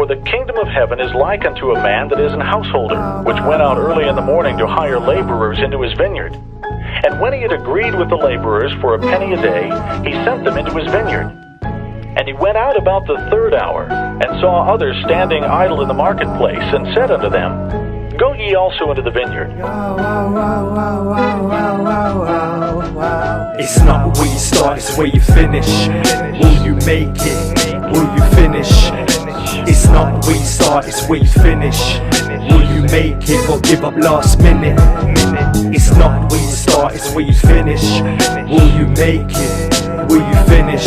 For the kingdom of heaven is like unto a man that is an householder, which went out early in the morning to hire laborers into his vineyard. And when he had agreed with the laborers for a penny a day, he sent them into his vineyard. And he went out about the third hour, and saw others standing idle in the marketplace, and said unto them, Go ye also into the vineyard. It's not where you start, it's where you finish. Will you make it? Will you finish? It's not where you start, it's where you finish. Will you make it or give up last minute? It's not where you start, it's where you finish. Will you make it? Will you finish?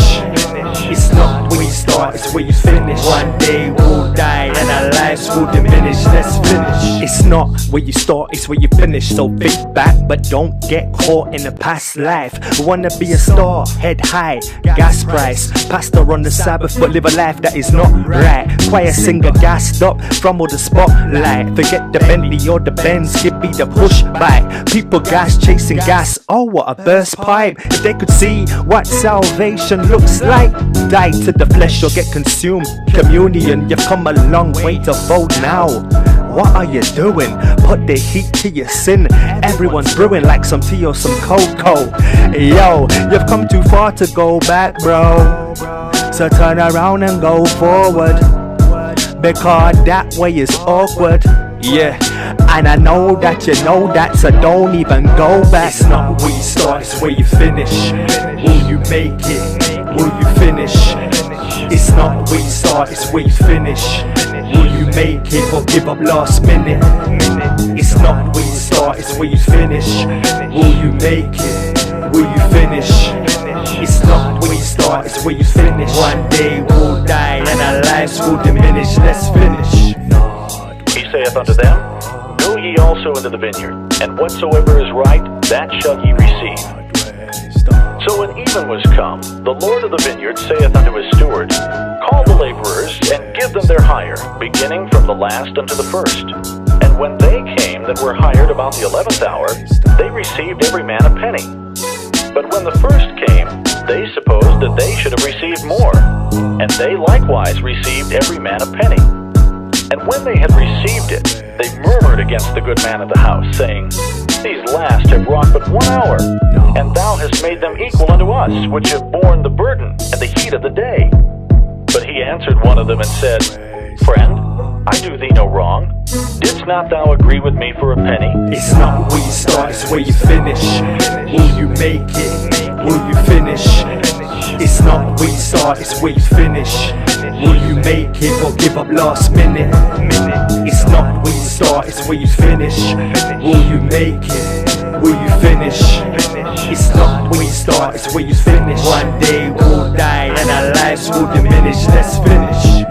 It's not where you start, it's where you finish. One day we'll die and our lives will diminish. Let's finish. It's not where you start, it's where you finish. So think back, but don't get caught in a past life. Wanna be a star, head high, gas price. Pastor on the Sabbath, but live a life that is not right. Choir singer gassed up from all the spotlight. Forget the Bentley or the Benz, give me the push bike. People gas chasing gas, oh what a burst pipe. If they could see what salvation looks like, die to the flesh or get consumed. Communion, you've come a long way to vote now. What are you doing? Put the heat to your sin. Everyone's brewing like some tea or some cocoa. Yo, you've come too far to go back, bro. So turn around and go forward, because that way is awkward. Yeah, and I know that you know that, so don't even go back. It's not where you start, it's where you finish. Will you make it? Will you finish? It's not where you start, it's where you finish. Will you make it or give up last minute? It's not where you start, it's where you finish. Will you make it? Will you finish? It's not where you start, it's where you finish. One day we'll die and our lives will diminish. Let's finish. He saith unto them, Go ye also into the vineyard, and whatsoever is right, that shall ye receive. So when even was come, the Lord of the vineyard saith unto his steward, Call the laborers, and give them their hire, beginning from the last unto the first. And when they came that were hired about the 11th hour, they received every man a penny. But when the first came, they supposed that they should have received more, and they likewise received every man a penny. And when they had received it, they murmured against the good man of the house, saying, These last have wrought but 1 hour, and thou hast made them equal unto us, which have borne the burden and the heat of the day. But he answered one of them and said, Friend, I do thee no wrong. Didst not thou agree with me for a penny? It's not where you start, it's where you finish. Will you make it? Will you finish? It's not where you start, it's where you finish. Will you make it or give up last minute? It's not where you start, it's where you finish. Will you make it? Will you finish? It's not where you start, it's where you finish. One day we'll die and our lives will diminish. Let's finish.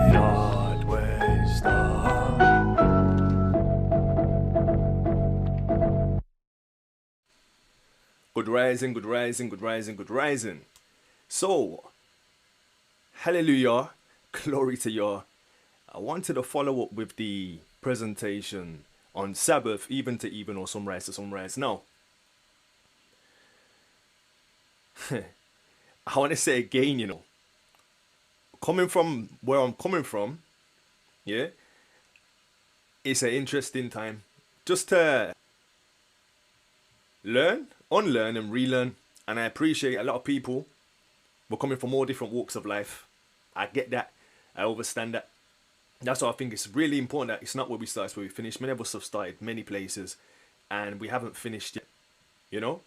Good rising, good rising, good rising, good rising. So, hallelujah, glory to Yah. I wanted to follow up with the presentation on Sabbath, even to even or sunrise to sunrise. Now, I want to say again, you know, coming from where I'm coming from, yeah, it's an interesting time just to learn, unlearn and relearn. And I appreciate a lot of people were coming from all different walks of life. I get that. I understand that. That's why I think it's really important that it's not where we start, it's where we finish. Many of us have started many places and we haven't finished yet, you know.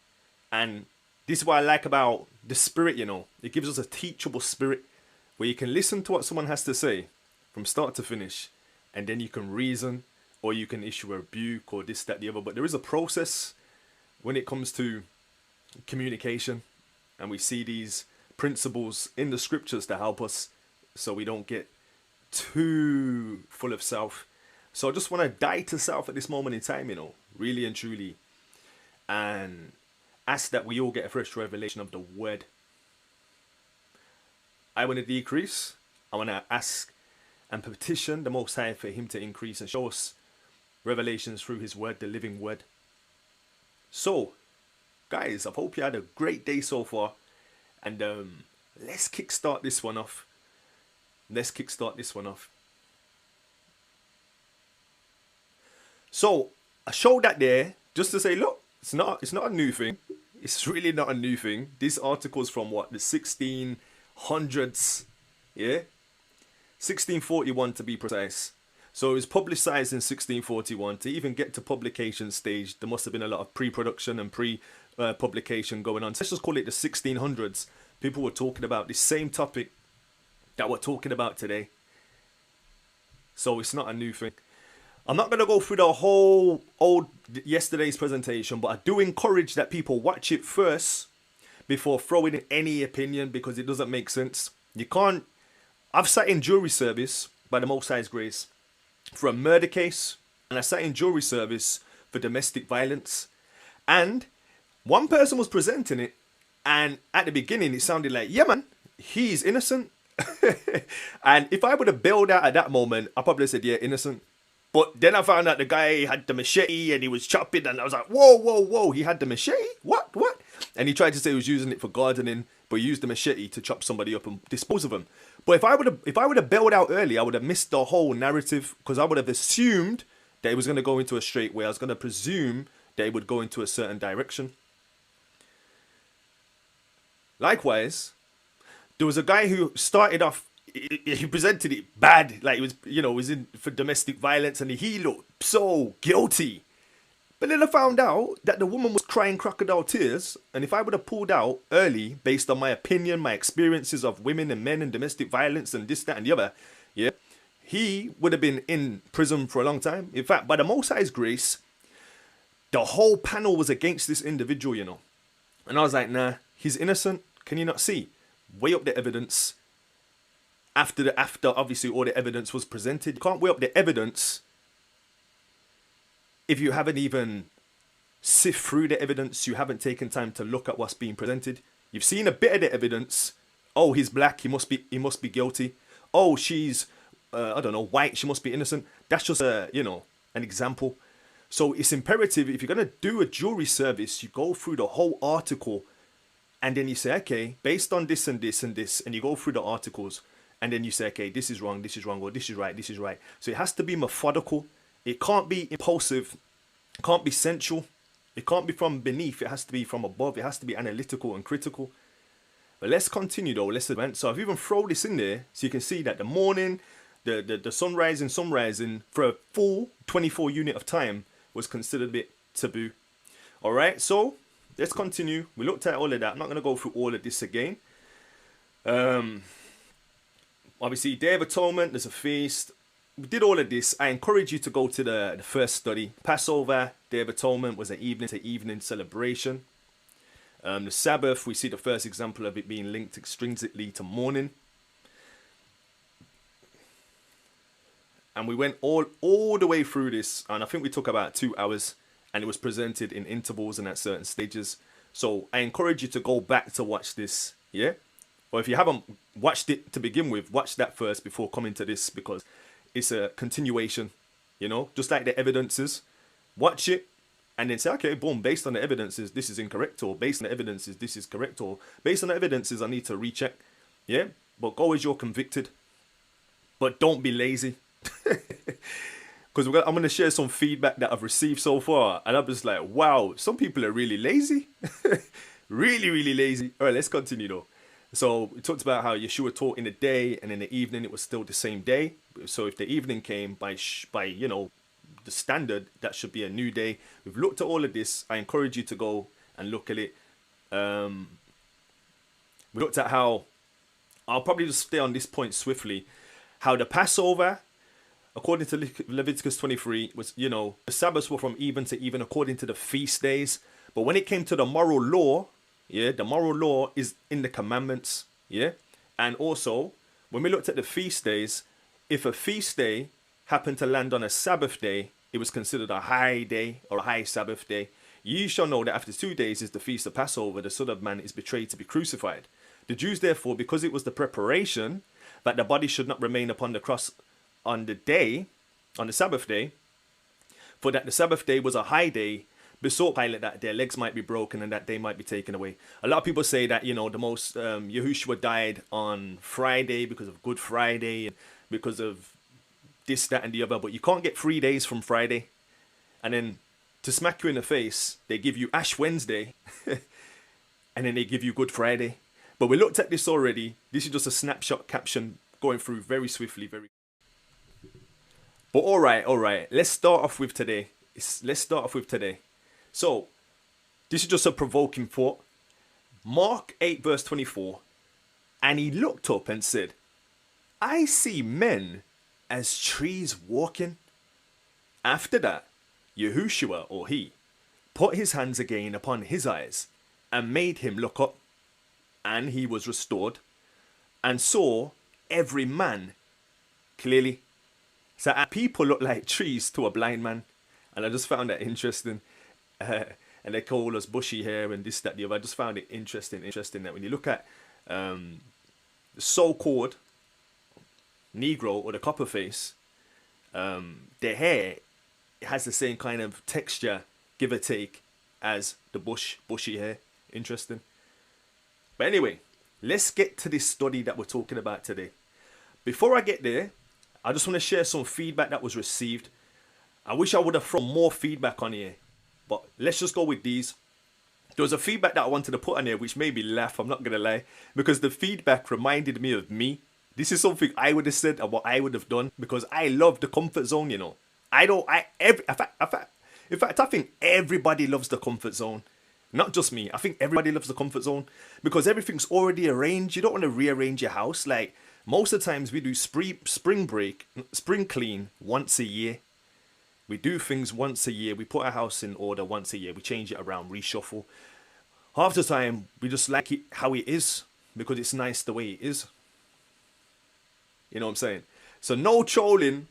And this is what I like about the spirit, you know. It gives us a teachable spirit where you can listen to what someone has to say from start to finish, and then you can reason or you can issue a rebuke or this, that, the other. But there is a process when it comes to communication, and we see these principles in the scriptures to help us so we don't get too full of self. So I just want to die to self at this moment in time, you know, really and truly, and ask that we all get a fresh revelation of the word. I want to decrease. I want to ask and petition the Most High for him to increase and show us revelations through his word, the living word. So, guys, I hope you had a great day so far. And let's kickstart this one off. So I showed that there just to say, look, it's not a new thing. It's really not a new thing. This article's from what, the 1600s, yeah, 1641 to be precise. So it was publicized in 1641. To even get to publication stage, there must have been a lot of pre-production and pre-publication going on. So let's just call it the 1600s. People were talking about the same topic that we're talking about today. So it's not a new thing. I'm not going to go through the whole yesterday's presentation, but I do encourage that people watch it first before throwing in any opinion, because it doesn't make sense. You can't. I've sat in jury service by the Most High's grace for a murder case, and I sat in jury service for domestic violence, and one person was presenting it, and at the beginning it sounded like, yeah man, he's innocent. And if I would have bailed out at that moment, I probably said, yeah, innocent. But then I found out the guy had the machete and he was chopping, and I was like, whoa, he had the machete? What? And he tried to say he was using it for gardening, but he used the machete to chop somebody up and dispose of him. But if I would have bailed out early, I would have missed the whole narrative, because I would have assumed that it was going to go into a straight way. I was going to presume that it would go into a certain direction. Likewise, there was a guy who started off, he presented it bad, like it was, was in for domestic violence, and he looked so guilty. But then I found out that the woman was crying crocodile tears, and if I would have pulled out early, based on my opinion, my experiences of women and men and domestic violence and this, that, and the other, yeah, he would have been in prison for a long time. In fact, by the Most High's grace, the whole panel was against this individual, And I was like, nah, he's innocent. Can you not see? Weigh up the evidence. After obviously all the evidence was presented, you can't weigh up the evidence if you haven't even sift through the evidence. You haven't taken time to look at what's being presented. You've seen a bit of the evidence. Oh, he's black, he must be guilty. Oh, she's I don't know, white, she must be innocent. That's just an example. So it's imperative, if you're gonna do a jury service, you go through the whole article, and then you say, okay, based on this and this and this, and you go through the articles. And then you say, okay, this is wrong, or this is right. So it has to be methodical. It can't be impulsive. It can't be sensual. It can't be from beneath. It has to be from above. It has to be analytical and critical. But let's continue though. Let's advance. So I've even thrown this in there so you can see that the morning, the sun rising for a full 24 unit of time was considered a bit taboo. All right, so let's continue. We looked at all of that. I'm not going to go through all of this again. Obviously, Day of Atonement, there's a feast. We did all of this. I encourage you to go to the first study. Passover, Day of Atonement was an evening-to-evening celebration. The Sabbath, we see the first example of it being linked extrinsically to mourning. And we went all the way through this, and I think we took about 2 hours, and it was presented in intervals and at certain stages. So I encourage you to go back to watch this, yeah? Or if you haven't watched it to begin with, watch that first before coming to this, because it's a continuation, just like the evidences. Watch it and then say, okay, boom, based on the evidences, this is incorrect, or based on the evidences, this is correct, or based on the evidences, I need to recheck. Yeah, but go as you're convicted. But don't be lazy. Because I'm going to share some feedback that I've received so far, and I'm just like, wow, some people are really lazy. Really lazy. All right, let's continue though. So we talked about how Yeshua taught in the day, and in the evening it was still the same day. So if the evening came by the standard, that should be a new day. We've looked at all of this. I encourage you to go and look at it. We looked at how, I'll probably just stay on this point swiftly, how the Passover, according to Leviticus 23, was, the Sabbaths were from even to even according to the feast days. But when it came to the moral law, yeah, the moral law is in the commandments, yeah? And also, when we looked at the feast days, if a feast day happened to land on a Sabbath day, it was considered a high day or a high Sabbath day. Ye shall know that after 2 days is the feast of Passover, the Son of Man is betrayed to be crucified. The Jews, therefore, because it was the preparation that the body should not remain upon the cross on the Sabbath day, for that the Sabbath day was a high day, besought Pilate that their legs might be broken and that they might be taken away. A lot of people say that, the most, Yahushua died on Friday because of Good Friday, and because of this, that, and the other. But you can't get 3 days from Friday. And then to smack you in the face, they give you Ash Wednesday. And then they give you Good Friday. But we looked at this already. This is just a snapshot caption going through very swiftly. But all right. Let's start off with today. So, this is just a provoking thought. Mark 8 verse 24. And he looked up and said, I see men as trees walking. After that, Yahushua, or he, put his hands again upon his eyes and made him look up. And he was restored and saw every man clearly. So our people look like trees to a blind man. And I just found that interesting. And they call us bushy hair and this, that, the other. I just found it interesting that when you look at the so-called Negro or the copper face, their hair has the same kind of texture, give or take, as the bushy hair. Interesting. But anyway, let's get to this study that we're talking about today. Before I get there, I just want to share some feedback that was received. I wish I would have thrown more feedback on here, but let's just go with these. There was a feedback that I wanted to put on here which made me laugh, I'm not going to lie, because the feedback reminded me of me. This is something I would have said and what I would have done, because I love the comfort zone, you know. In fact, I think everybody loves the comfort zone. Not just me. I think everybody loves the comfort zone because everything's already arranged. You don't want to rearrange your house. Like most of the times we do spring clean once a year. We do things once a year. We put our house in order once a year. We change it around, reshuffle. Half the time we just like it how it is because it's nice the way it is. You know what I'm saying? So no trolling.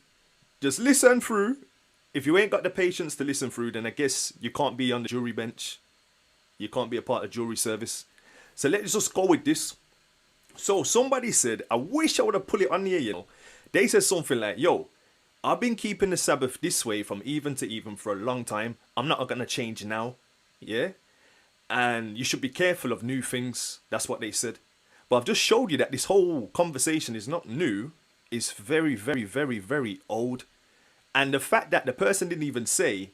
Just listen through. If you ain't got the patience to listen through, then I guess you can't be on the jury bench. You can't be a part of jury service. So let's just go with this. So somebody said, I wish I would have put it on here, you know. They said something like, yo, I've been keeping the Sabbath this way from even to even for a long time. I'm not going to change now. Yeah. And you should be careful of new things. That's what they said. But I've just showed you that this whole conversation is not new. It's very, very, very, very old. And the fact that the person didn't even say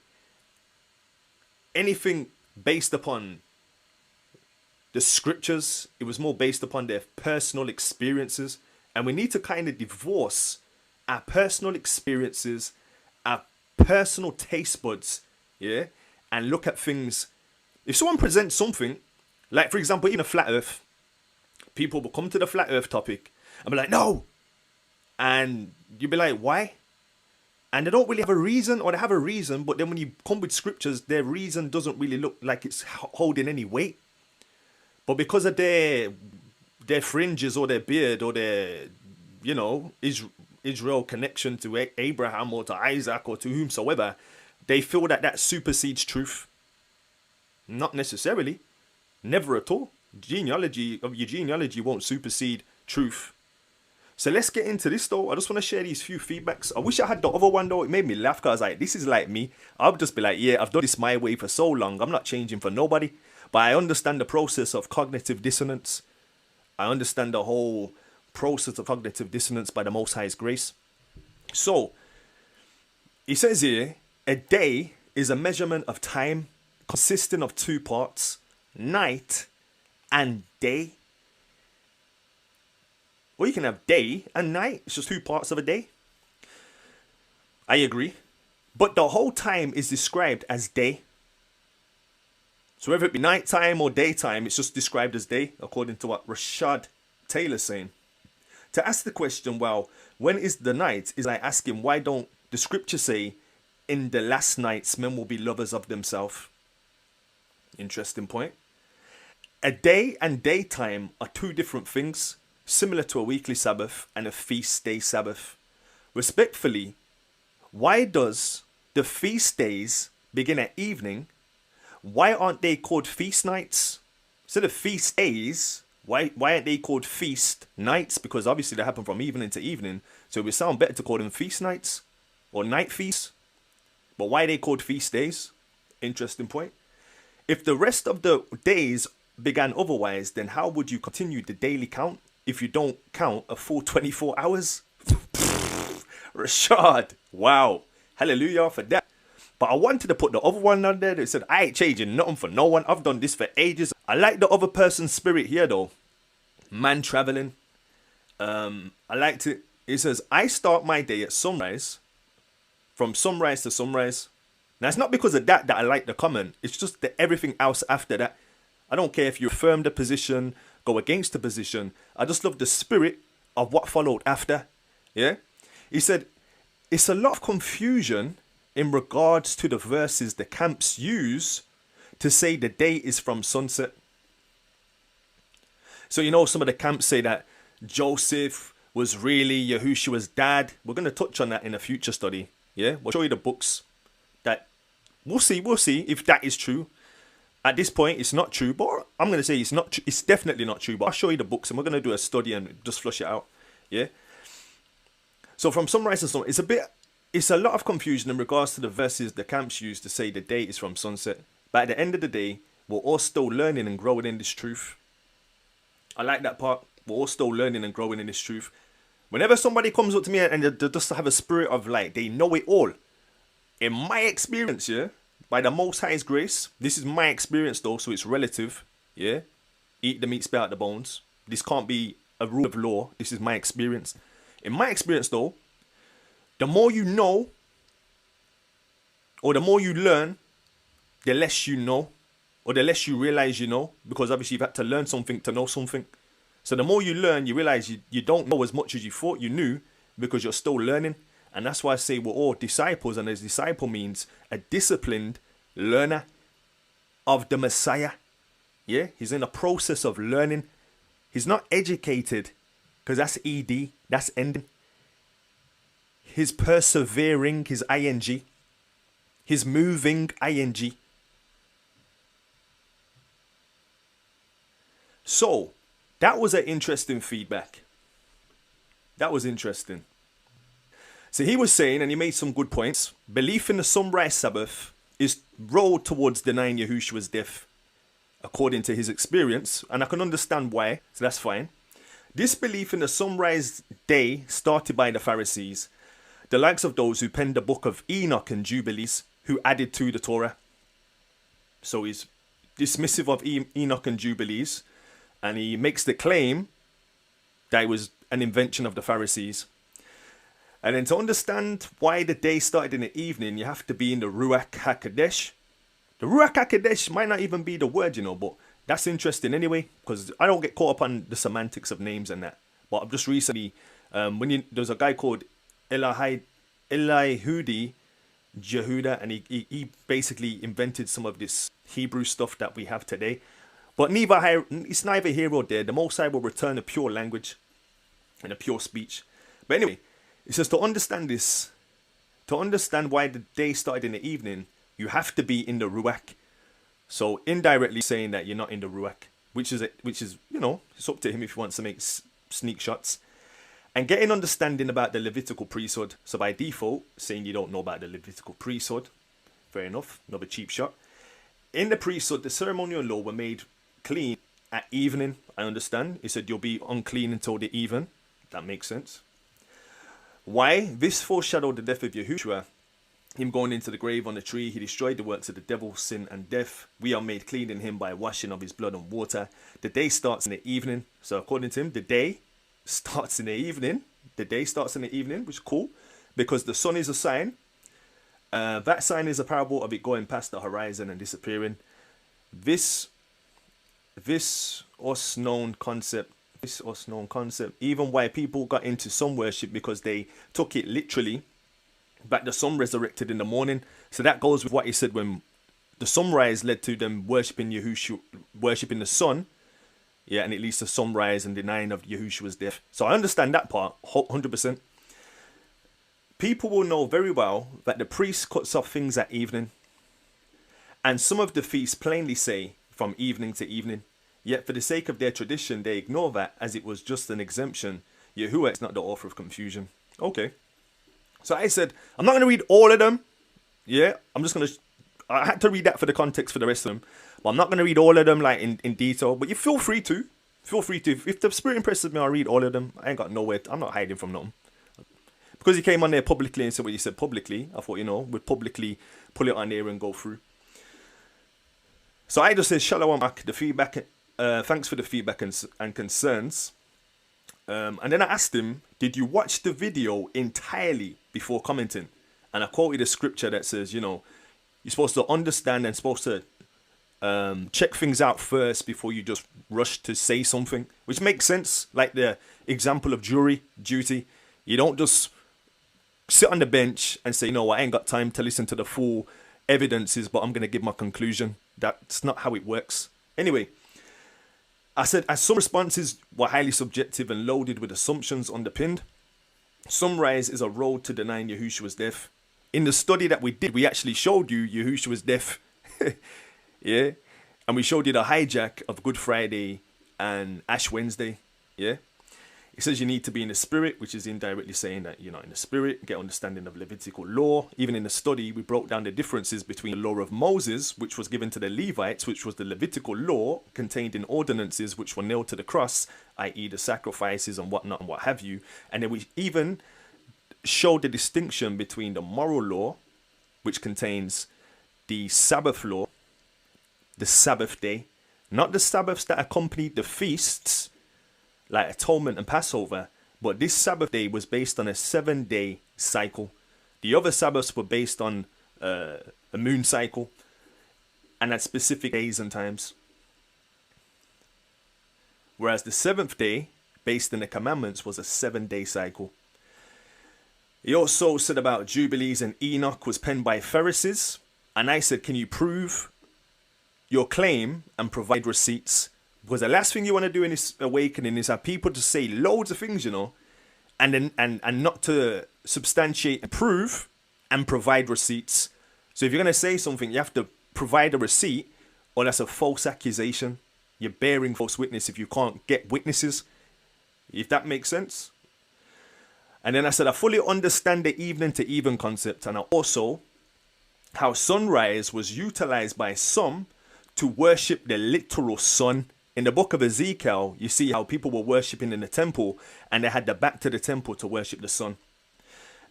anything based upon the scriptures, it was more based upon their personal experiences. And we need to kind of divorce our personal experiences, our personal taste buds, yeah, and look at things. If someone presents something, like for example, in a flat earth, people will come to the flat earth topic and be like, no. And you'll be like, why? And they don't really have a reason, or they have a reason, but then when you come with scriptures, their reason doesn't really look like it's holding any weight. But because of their fringes or their beard or their, you know, Israel connection to Abraham or to Isaac or to whomsoever, they feel that that supersedes truth. Not necessarily. Never at all. Your genealogy won't supersede truth. So let's get into this though. I just want to share these few feedbacks. I wish I had the other one though. It made me laugh because like, this is like me. I'll just be like, yeah, I've done this my way for so long. I'm not changing for nobody. But I understand the process of cognitive dissonance. I understand the whole process of cognitive dissonance by the Most High's grace. So, it says here, a day is a measurement of time consisting of two parts, night and day. Or you can have day and night. It's just two parts of a day. I agree. But the whole time is described as day. So whether it be nighttime or daytime, it's just described as day, according to what Rashad Taylor's saying. To ask the question, well, when is the night, is like asking, why don't the scripture say, in the last nights, men will be lovers of themselves? Interesting point. A day and daytime are two different things, similar to a weekly Sabbath and a feast day Sabbath. Respectfully, why does the feast days begin at evening? Why aren't they called feast nights? Instead of feast days, why aren't they called feast nights? Because obviously they happen from evening to evening. So it would sound better to call them feast nights or night feasts. But why are they called feast days? Interesting point. If the rest of the days began otherwise, then how would you continue the daily count if you don't count a full 24 hours? Rashad, wow. Hallelujah for that. But I wanted to put the other one on there that said, I ain't changing nothing for no one. I've done this for ages. I like the other person's spirit here though. Man traveling. I liked it. It says, I start my day at sunrise. From sunrise to sunrise. Now it's not because of that I like the comment. It's just that everything else after that. I don't care if you affirm the position, go against the position. I just love the spirit of what followed after. Yeah. He said, it's a lot of confusion in regards to the verses the camps use to say the day is from sunset. So, you know, some of the camps say that Joseph was really Yahushua's dad. We're going to touch on that in a future study. Yeah, we'll show you the books that we'll see if that is true. At this point, it's not true, but I'm going to say it's not. It's definitely not true. But I'll show you the books, and we're going to do a study and just flush it out. Yeah. So from sunrise to sunset, it's a lot of confusion in regards to the verses the camps use to say the day is from sunset. But at the end of the day, we're all still learning and growing in this truth. I like that part. We're all still learning and growing in this truth. Whenever somebody comes up to me and they just have a spirit of like they know it all, in my experience, yeah. By the Most High's grace, this is my experience though, so it's relative, yeah? Eat the meat, spit out the bones. This can't be a rule of law. This is my experience. In my experience though, the more you know, or the more you learn, the less you know, or the less you realize you know, because obviously you've had to learn something to know something. So the more you learn, you realize you don't know as much as you thought you knew, because you're still learning. And that's why I say we're all disciples, and a disciple means a disciplined learner of the Messiah. Yeah, he's in a process of learning. He's not educated, because that's ed, that's ending. He's persevering, his ing. He's moving, ing. So that was an interesting feedback. That was interesting. So he was saying, and he made some good points, belief in the sunrise Sabbath is road towards denying Yahushua's death, according to his experience, and I can understand why, so that's fine. This belief in the sunrise day started by the Pharisees, the likes of those who penned the book of Enoch and Jubilees, who added to the Torah. So he's dismissive of Enoch and Jubilees, and he makes the claim that it was an invention of the Pharisees. And then to understand why the day started in the evening, you have to be in the Ruach HaKodesh. The Ruach HaKodesh might not even be the word, you know, but that's interesting anyway, because I don't get caught up on the semantics of names and that. But I've just recently, there's a guy called Elihudi Jehuda, and he basically invented some of this Hebrew stuff that we have today. But it's neither here or there. The Most High will return a pure language and a pure speech. But anyway, it says to understand this, to understand why the day started in the evening, you have to be in the Ruach. So indirectly saying that you're not in the Ruach, which is you know, it's up to him if he wants to make sneak shots. And getting understanding about the Levitical priesthood. So by default, saying you don't know about the Levitical priesthood, fair enough, another cheap shot. In the priesthood, the ceremonial law were made clean at evening. I understand. He said you'll be unclean until the even. That makes sense. Why? This foreshadowed the death of Yahushua, him going into the grave on the tree. He destroyed the works of the devil, sin and death. We are made clean in him by washing of his blood and water. The day starts in the evening. So according to him, the day starts in the evening. The day starts in the evening, which is cool, because the sun is a sign. That sign is a parable of it going past the horizon and disappearing. This us known concept, even why people got into sun worship, because they took it literally, but the sun resurrected in the morning. So that goes with what he said when the sunrise led to them worshipping Yahushua, worshipping the sun. Yeah, and it leads to sunrise and denying of Yahushua's death. So I understand that part 100%. People will know very well that the priest cuts off things at evening, and some of the feasts plainly say from evening to evening. Yet for the sake of their tradition, they ignore that as it was just an exemption. Yahuwah is not the author of confusion. Okay. So I said, I'm not going to read all of them. Yeah, I'm just going to... I had to read that for the context for the rest of them. But I'm not going to read all of them like in detail. But you feel free to. Feel free to. If the spirit impresses me, I'll read all of them. I ain't got nowhere. I'm not hiding from nothing. because he came on there publicly and said what he said publicly, I thought, you know, we'd publicly pull it on there and go through. So I just said, Shalom, the feedback, thanks for the feedback and concerns. And then I asked him, did you watch the video entirely before commenting? And I quoted a scripture that says, you know, you're supposed to understand and supposed to check things out first before you just rush to say something, which makes sense. Like the example of jury duty. You don't just sit on the bench and say, no, I ain't got time to listen to the full evidences, but I'm going to give my conclusion. That's not how it works. Anyway, I said, as some responses were highly subjective and loaded with assumptions underpinned, Sunrise is a road to denying Yahushua's death. In the study that we did, we actually showed you Yahushua's death. Yeah. And we showed you the hijack of Good Friday and Ash Wednesday. Yeah. It says you need to be in the spirit, which is indirectly saying that you're not in the spirit, get understanding of Levitical law. Even in the study, we broke down the differences between the law of Moses, which was given to the Levites, which was the Levitical law contained in ordinances which were nailed to the cross, i.e. the sacrifices and whatnot and what have you. And then we even showed the distinction between the moral law, which contains the Sabbath law, the Sabbath day, not the Sabbaths that accompanied the feasts, like Atonement and Passover, but this Sabbath day was based on a 7-day cycle. The other Sabbaths were based on a moon cycle and at specific days and times. Whereas the 7th day, based on the commandments, was a 7-day cycle. He also said about Jubilees and Enoch was penned by Pharisees. And I said, can you prove your claim and provide receipts? Because the last thing you want to do in this awakening is have people to say loads of things, you know, and then and not to substantiate and prove and provide receipts. So if you're going to say something, you have to provide a receipt, or that's a false accusation. You're bearing false witness if you can't get witnesses. If that makes sense. And then I said, I fully understand the evening to even concept, and I also how sunrise was utilized by some to worship the literal sun. In the book of Ezekiel, you see how people were worshipping in the temple and they had their back to the temple to worship the sun.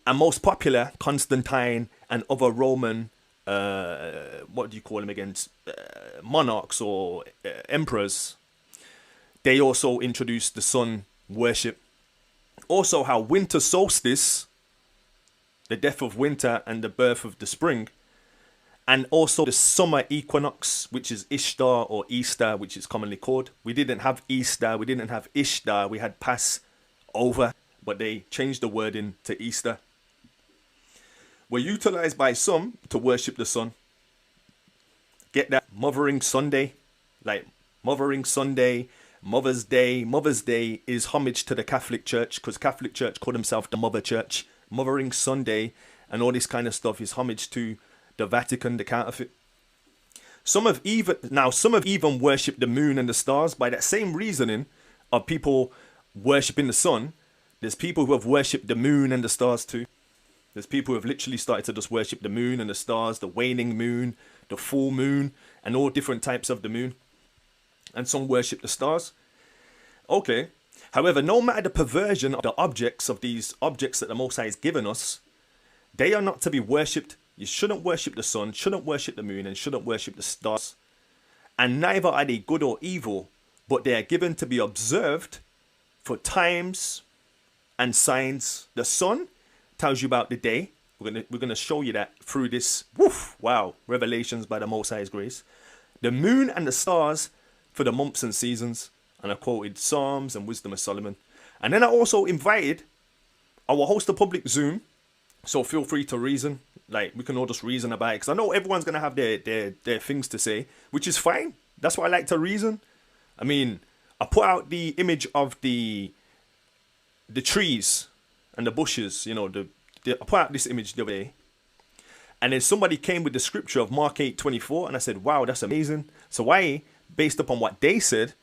And most popular, Constantine and other Roman, what do you call them again, monarchs or emperors, they also introduced the sun worship. Also how winter solstice, the death of winter and the birth of the spring, and also the summer equinox, which is Ishtar or Easter, which is commonly called. We didn't have Easter, we didn't have Ishtar, we had Passover, but they changed the wording to Easter. Were utilized by some to worship the sun. Get that? Mothering Sunday, like Mothering Sunday, Mother's Day. Mother's Day is homage to the Catholic Church, because Catholic Church call themselves the Mother Church. Mothering Sunday and all this kind of stuff is homage to the Vatican, the counterfeit. Some have even worshipped the moon and the stars by that same reasoning of people worshipping the sun. There's people who have worshipped the moon and the stars too. There's people who have literally started to just worship the moon and the stars, the waning moon, the full moon, and all different types of the moon. And some worship the stars. Okay. However, no matter the perversion of the objects of these objects that the Most High has given us, they are not to be worshipped. You shouldn't worship the sun, shouldn't worship the moon, and shouldn't worship the stars. And neither are they good or evil, but they are given to be observed for times and signs. The sun tells you about the day. We're gonna show you that through this. Wow, revelations by the Most High's grace. The moon and the stars for the months and seasons. And I quoted Psalms and Wisdom of Solomon. And then I also invited, I will host a public Zoom, so feel free to reason. Like, we can all just reason about it, because I know everyone's going to have their things to say, which is fine. That's why I like to reason. I mean, I put out the image of the trees and the bushes, you know, I put out this image the other day. And then somebody came with the scripture of Mark 8:24, and I said, wow, that's amazing. So I, based upon what they said,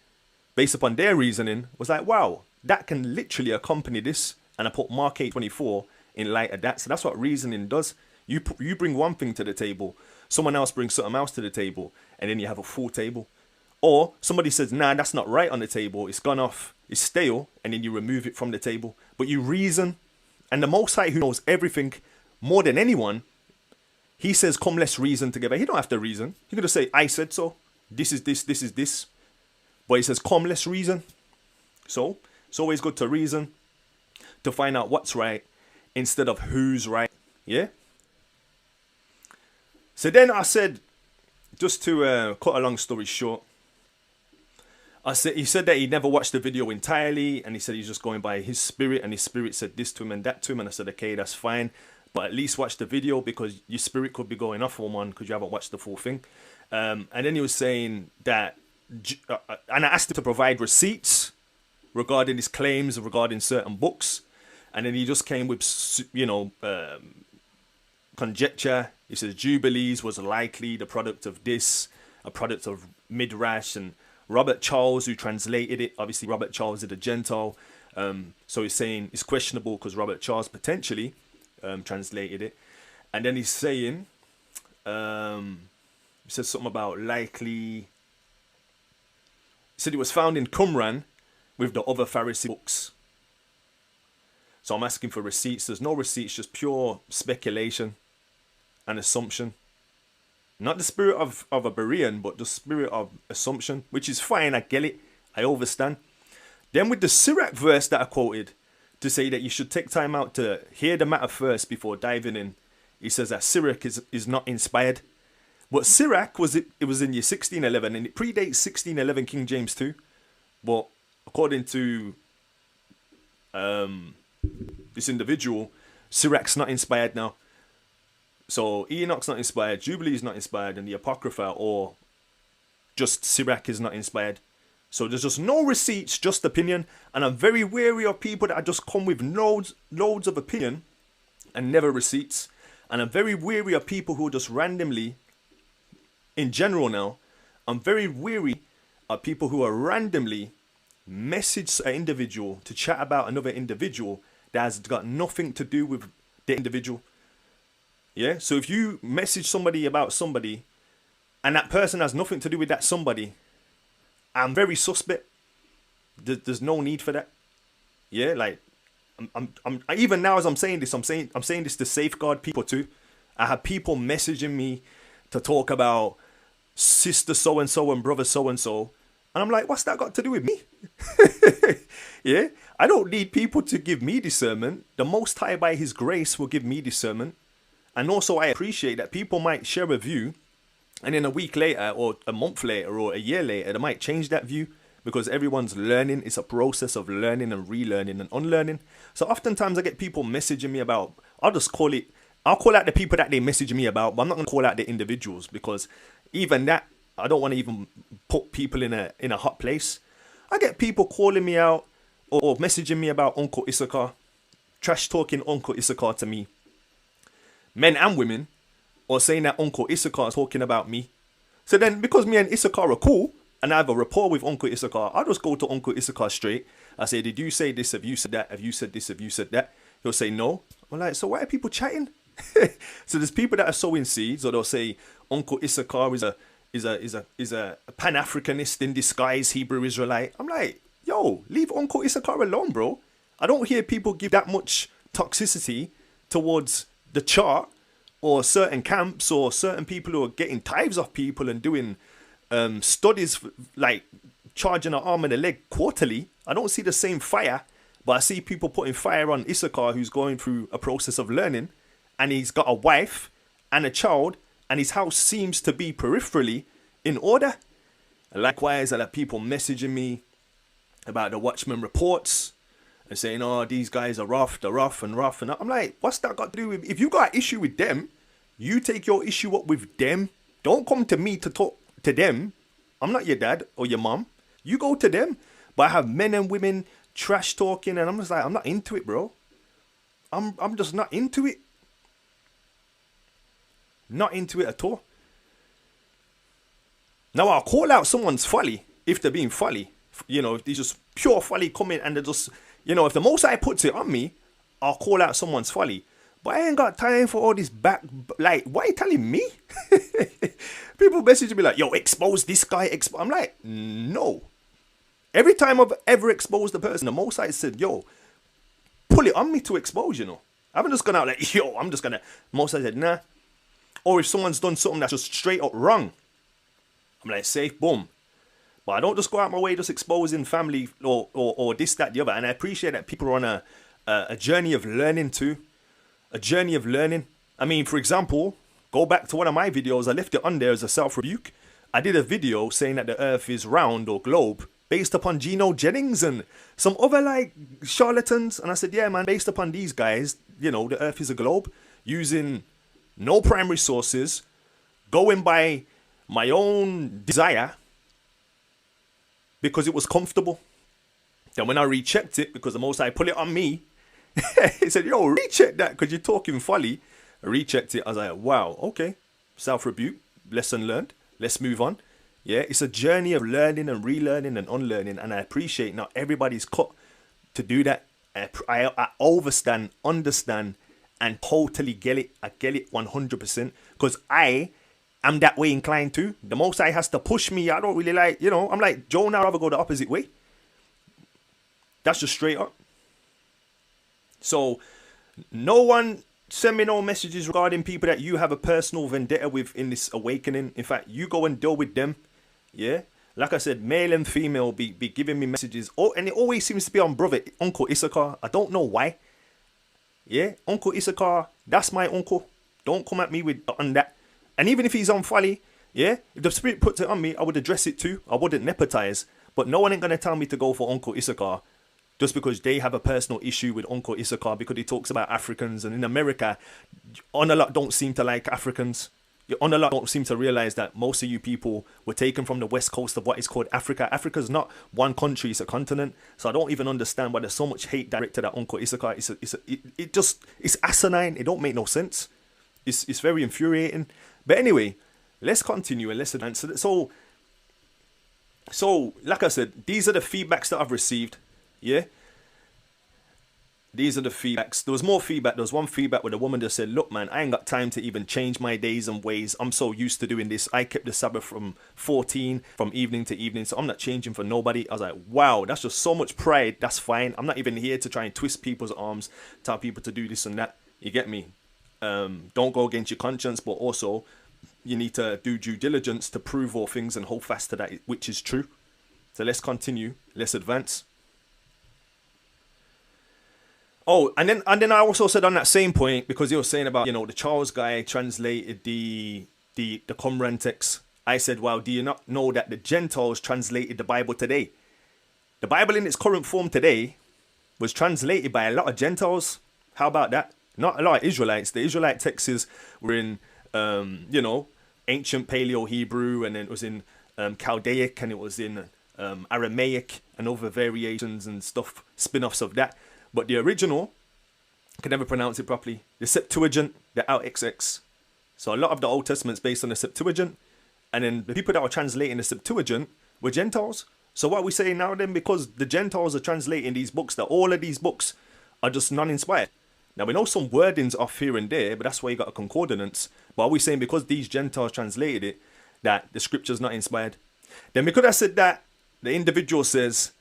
based upon their reasoning, was like, wow, that can literally accompany this. And I put Mark 8:24 in light of that. So that's what reasoning does. You bring one thing to the table, someone else brings something else to the table, and then you have a full table. Or somebody says, nah, that's not right on the table, it's gone off, it's stale, and then you remove it from the table. But you reason And the Most High, who knows everything more than anyone, he says, come, let's reason together. He don't have to reason. He could just say, I said so. This is this, this is this. But he says, come, let's reason. So, it's always good to reason, to find out what's right, instead of who's right. Yeah? So then I said, just to cut a long story short, he said that he never watched the video entirely, and he said he's just going by his spirit, and his spirit said this to him and that to him, and I said, okay, that's fine, but at least watch the video, because your spirit could be going off on one because you haven't watched the full thing. And then he was saying that, and I asked him to provide receipts regarding his claims regarding certain books, and then he just came with, you know, conjecture. He says Jubilees was likely the product of this, a product of Midrash, and Robert Charles, who translated it, obviously Robert Charles is a Gentile, so he's saying it's questionable because Robert Charles potentially translated it. And then he's saying, he says something about likely, he said it was found in Qumran with the other Pharisee books. So I'm asking for receipts. There's no receipts, just pure speculation and assumption. Not the spirit of a Berean, but the spirit of assumption, which is fine. I get it. I understand. Then with the Sirach verse that I quoted, to say that you should take time out to hear the matter first before diving in, he says that Sirach is not inspired. But Sirach was in year 1611, and it predates 1611 King James too. But according to this individual, Sirach's not inspired now. So Enoch's not inspired, Jubilee is not inspired, and the Apocrypha or just Sirach is not inspired. So there's just no receipts, just opinion. And I'm very wary of people that just come with loads of opinion and never receipts. And I'm very wary of people who just randomly, in general now, I'm very wary of people who are randomly message an individual to chat about another individual that has got nothing to do with the individual. Yeah, so if you message somebody about somebody and that person has nothing to do with that somebody, I'm very suspect. There's no need for that. Yeah, like I'm even now as I'm saying this, I'm saying this to safeguard people too. I have people messaging me to talk about sister so and so and brother so and so, and I'm like, what's that got to do with me? Yeah, I don't need people to give me discernment. The Most High by His grace will give me discernment. And also I appreciate that people might share a view, and then a week later or a month later or a year later, they might change that view, because everyone's learning. It's a process of learning and relearning and unlearning. So oftentimes I get people messaging me about, I'll call out the people that they message me about, but I'm not going to call out the individuals, because even that, I don't want to even put people in a hot place. I get people calling me out or messaging me about Uncle Issachar, trash talking Uncle Issachar to me, men and women, or saying that Uncle Issachar is talking about me. So then, because me and Issachar are cool, and I have a rapport with Uncle Issachar, I'll just go to Uncle Issachar straight. I say, did you say this? Have you said that? Have you said this? Have you said that? He'll say no. I'm like, so why are people chatting? So there's people that are sowing seeds, or they'll say Uncle Issachar is a Pan-Africanist in disguise, Hebrew Israelite. I'm like, yo, leave Uncle Issachar alone, bro. I don't hear people give that much toxicity towards the chart or certain camps or certain people who are getting tithes off people and doing studies, like charging an arm and a leg quarterly. I don't see the same fire, but I see people putting fire on Issachar, who's going through a process of learning, and he's got a wife and a child, and his house seems to be peripherally in order. And likewise, I have people messaging me about the Watchman reports and saying, oh, these guys are rough, they're rough and rough. And I'm like, what's that got to do with, if you got an issue with them, you take your issue up with them. Don't come to me to talk to them. I'm not your dad or your mom. You go to them. But I have men and women trash talking, and I'm just like, I'm not into it, bro. I'm just not into it. Not into it at all. Now, I'll call out someone's folly if they're being folly. You know, if they're just pure folly coming and they're just, you know, if the Most High puts it on me, I'll call out someone's folly. But I ain't got time for all this back, like, why are you telling me? People message me like, yo, expose this guy. I'm like, no. Every time I've ever exposed a person, the Most High said, yo, pull it on me to expose, you know. I haven't just gone out like, yo, I'm just gonna, most I said, nah. Or if someone's done something that's just straight up wrong, I'm like, safe, boom. But I don't just go out my way just exposing family or this, that, the other. And I appreciate that people are on a journey of learning too. A journey of learning. I mean, for example, go back to one of my videos. I left it on there as a self-rebuke. I did a video saying that the earth is round or globe based upon Geno Jennings and some other like charlatans. And I said, yeah, man, based upon these guys, you know, the earth is a globe, using no primary sources, going by my own desire because it was comfortable. Then when I rechecked it, because the most I put it on me, he said, yo, recheck that because you're talking folly. I rechecked it. I was like, wow, okay. Self-rebuke, lesson learned. Let's move on. Yeah, it's a journey of learning and relearning and unlearning. And I appreciate not everybody's cut to do that. I understand, and totally get it. I get it 100%. Because I am that way inclined too. The most I has to push me, I don't really like, you know, I'm like, Jonah, I'd rather go the opposite way. That's just straight up. So, no one send me no messages regarding people that you have a personal vendetta with in this awakening. In fact, you go and deal with them. Yeah? Like I said, male and female be giving me messages. Oh, and it always seems to be on brother, Uncle Issachar. I don't know why. Yeah? Uncle Issachar, that's my uncle. Don't come at me with on that. And even if he's on folly, yeah? If the spirit puts it on me, I would address it too. I wouldn't nepotize. But no one ain't going to tell me to go for Uncle Issachar just because they have a personal issue with Uncle Issachar because he talks about Africans. And in America, on a lot don't seem to like Africans. On a lot don't seem to realize that most of you people were taken from the west coast of what is called Africa. Africa's not one country, it's a continent. So I don't even understand why there's so much hate directed at Uncle Issachar. It's asinine. It don't make no sense. It's very infuriating. But anyway, let's continue and let's advance. So like I said, these are the feedbacks that I've received. Yeah, these are the feedbacks. There was more feedback. There was one feedback where the woman just said, look, man, I ain't got time to even change my days and ways. I'm so used to doing this. I kept the Sabbath from 14, from evening to evening. So I'm not changing for nobody. I was like, wow, that's just so much pride. That's fine. I'm not even here to try and twist people's arms, tell people to do this and that. You get me? Don't go against your conscience, but also you need to do due diligence to prove all things and hold fast to that, which is true. So let's continue. Let's advance. Oh, and then I also said on that same point, because he was saying about, you know, the Charles guy translated the Qumran text. I said, well, do you not know that the Gentiles translated the Bible today? The Bible in its current form today was translated by a lot of Gentiles. How about that? Not a lot of Israelites. The Israelite texts were in, you know, ancient Paleo Hebrew, and then it was in Chaldaic, and it was in Aramaic, and other variations and stuff, spin-offs of that. But the original, I can never pronounce it properly. The Septuagint, the LXX. So a lot of the Old Testament's based on the Septuagint. And then the people that were translating the Septuagint were Gentiles. So what are we saying now then? Because the Gentiles are translating these books, that all of these books are just non-inspired. Now we know some wordings off here and there, but that's why you got a concordance. But are we saying because these Gentiles translated it, that the scripture's not inspired? Then we could have said that the individual says,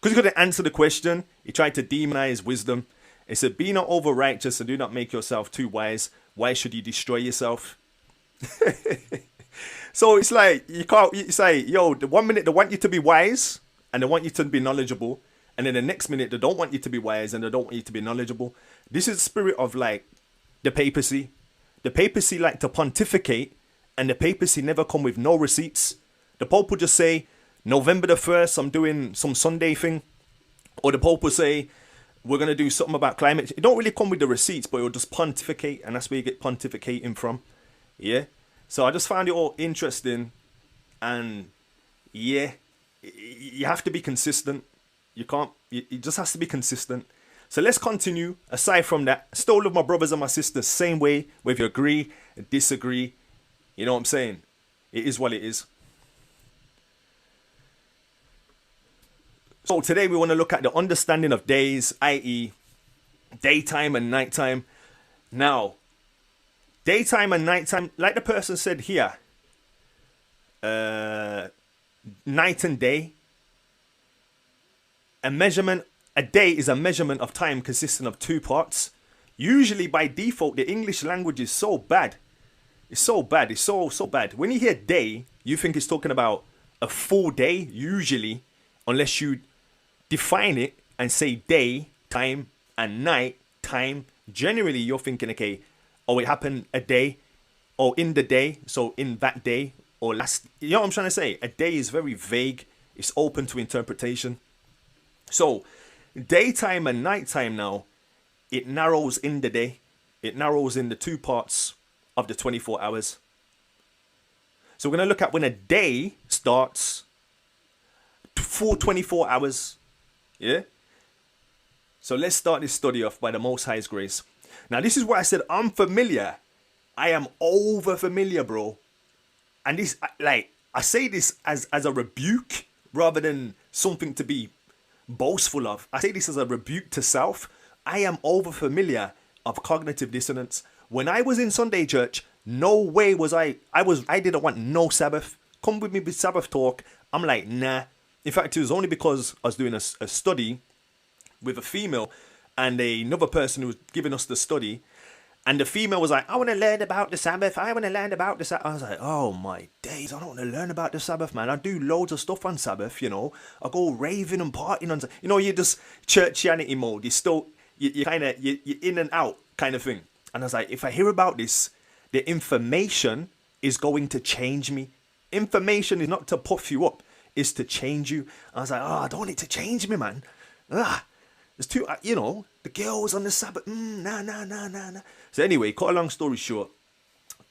because he couldn't answer the question, he tried to demonize wisdom. He said, be not over righteous and do not make yourself too wise. Why should you destroy yourself? So it's like, you can't, you say, yo, the 1 minute they want you to be wise and they want you to be knowledgeable. And then the next minute they don't want you to be wise and they don't want you to be knowledgeable. This is the spirit of like the papacy. The papacy like to pontificate, and the papacy never come with no receipts. The Pope will just say, November the 1st, I'm doing some Sunday thing. Or the Pope will say, we're going to do something about climate. It don't really come with the receipts, but it'll just pontificate. And that's where you get pontificating from. Yeah. So I just found it all interesting. And yeah, you have to be consistent. You can't, it just has to be consistent. So let's continue. Aside from that, still love my brothers and my sisters same way, whether you agree, disagree. You know what I'm saying? It is what it is. So today we want to look at the understanding of days, i.e. daytime and nighttime. Now, daytime and nighttime, like the person said here, night and day. A day is a measurement of time consisting of two parts. Usually by default, the English language is so bad. It's so bad. It's so bad. When you hear day, you think it's talking about a full day, usually, unless you define it and say day, time, and night, time. Generally, you're thinking, okay, oh, it happened a day, or in the day, so in that day, or last. You know what I'm trying to say? A day is very vague. It's open to interpretation. So, daytime and nighttime now, it narrows in the day. It narrows in the two parts of the 24 hours. So we're going to look at when a day starts, full 24 hours. Yeah? So let's start this study off by the Most High's grace. Now this is where I said I'm familiar. I am over familiar, bro. And this, like, I say this as a rebuke rather than something to be boastful of. I say this as a rebuke to self. I am over familiar of cognitive dissonance. When I was in Sunday church, no way was I didn't want no Sabbath. Come with me with Sabbath talk. I'm like, nah. In fact, it was only because I was doing a study with a female and another person who was giving us the study. And the female was like, I want to learn about the Sabbath. I want to learn about the Sabbath. I was like, oh my days, I don't want to learn about the Sabbath, man. I do loads of stuff on Sabbath, you know. I go raving and partying on, you know, you're just churchianity mode. You're still, you're kind of, you're in and out kind of thing. And I was like, if I hear about this, the information is going to change me. Information is not to puff you up, it's to change you. I was like, oh, I don't want it to change me, man. It's too, you know, the girls on the Sabbath. Nah. So anyway, cut a long story short,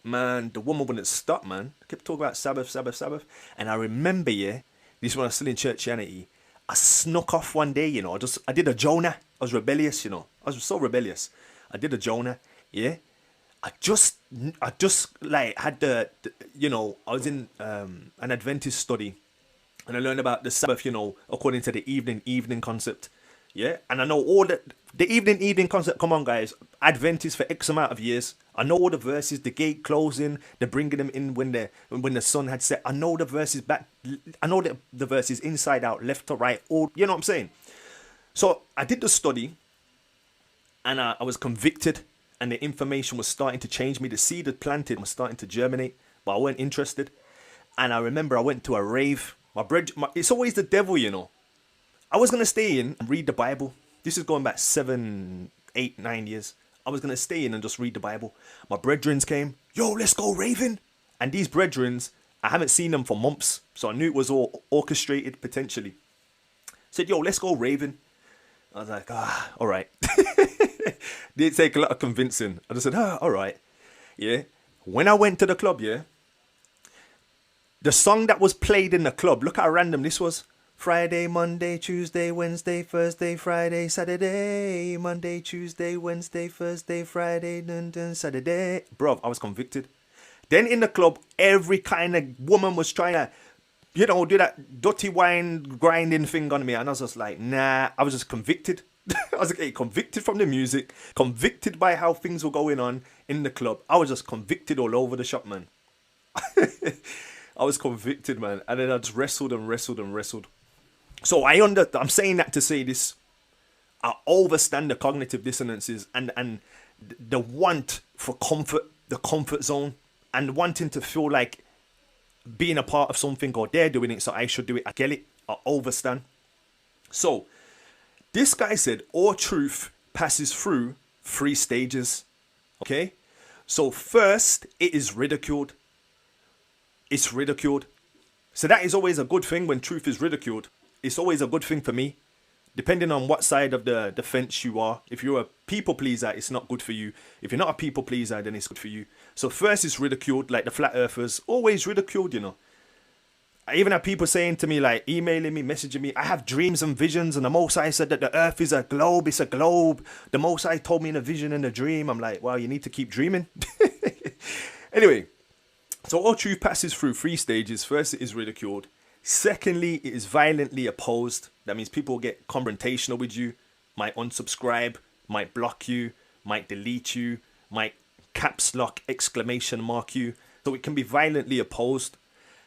man, the woman wouldn't stop, man. Kept talking about Sabbath. And I remember, yeah, this when I was still in churchianity, I snuck off one day, you know. I did a Jonah. I was rebellious, you know. I was so rebellious. I did a Jonah, yeah. I just like had the you know, I was in an Adventist study and I learned about the Sabbath, you know, according to the evening concept. Yeah, and I know all the evening concept. Come on, guys, Adventist for X amount of years. I know all the verses, the gate closing, the bringing them in when the sun had set. I know the verses back. I know the verses inside out, left to right. All, you know what I'm saying. So I did the study, and I was convicted, and the information was starting to change me. The seed had planted was starting to germinate, but I wasn't interested. And I remember I went to a rave. It's always the devil, you know. I was going to stay in and read the Bible. This is going back 7, 8, 9 years. I was going to stay in and just read the Bible. My brethrens came, yo, let's go raving. And these brethrens, I haven't seen them for months, so I knew it was all orchestrated potentially. Said, yo, let's go raving. I was like, all right. Didn't take a lot of convincing. I just said, all right. Yeah. When I went to the club, yeah, the song that was played in the club, look how random this was. Friday, Monday, Tuesday, Wednesday, Thursday, Friday, Saturday. Monday, Tuesday, Wednesday, Thursday, Friday, Saturday. Bro, I was convicted. Then in the club, every kind of woman was trying to, you know, do that dirty wine grinding thing on me. And I was just like, nah, I was just convicted. I was like, hey, convicted from the music, convicted by how things were going on in the club. I was just convicted all over the shop, man. I was convicted, man. And then I just wrestled. So I'm saying that to say this. I overstand the cognitive dissonances and the want for comfort, the comfort zone, and wanting to feel like being a part of something, or they're doing it, so I should do it. I get it. I overstand. So this guy said all truth passes through 3 stages. Okay? So first, it is ridiculed. It's ridiculed. So that is always a good thing when truth is ridiculed. It's always a good thing for me. Depending on what side of the fence you are. If you're a people pleaser, it's not good for you. If you're not a people pleaser, then it's good for you. So first it's ridiculed, like the flat earthers. Always ridiculed, you know. I even have people saying to me, like emailing me, messaging me, I have dreams and visions, and the Most High said that the earth is a globe, it's a globe. The Most High told me in a vision and a dream. I'm like, well, you need to keep dreaming. Anyway, so all truth passes through 3 stages. First, it is ridiculed. Secondly, it is violently opposed. That means people get confrontational with you, might unsubscribe, might block you, might delete you, might caps lock, exclamation mark you. So it can be violently opposed.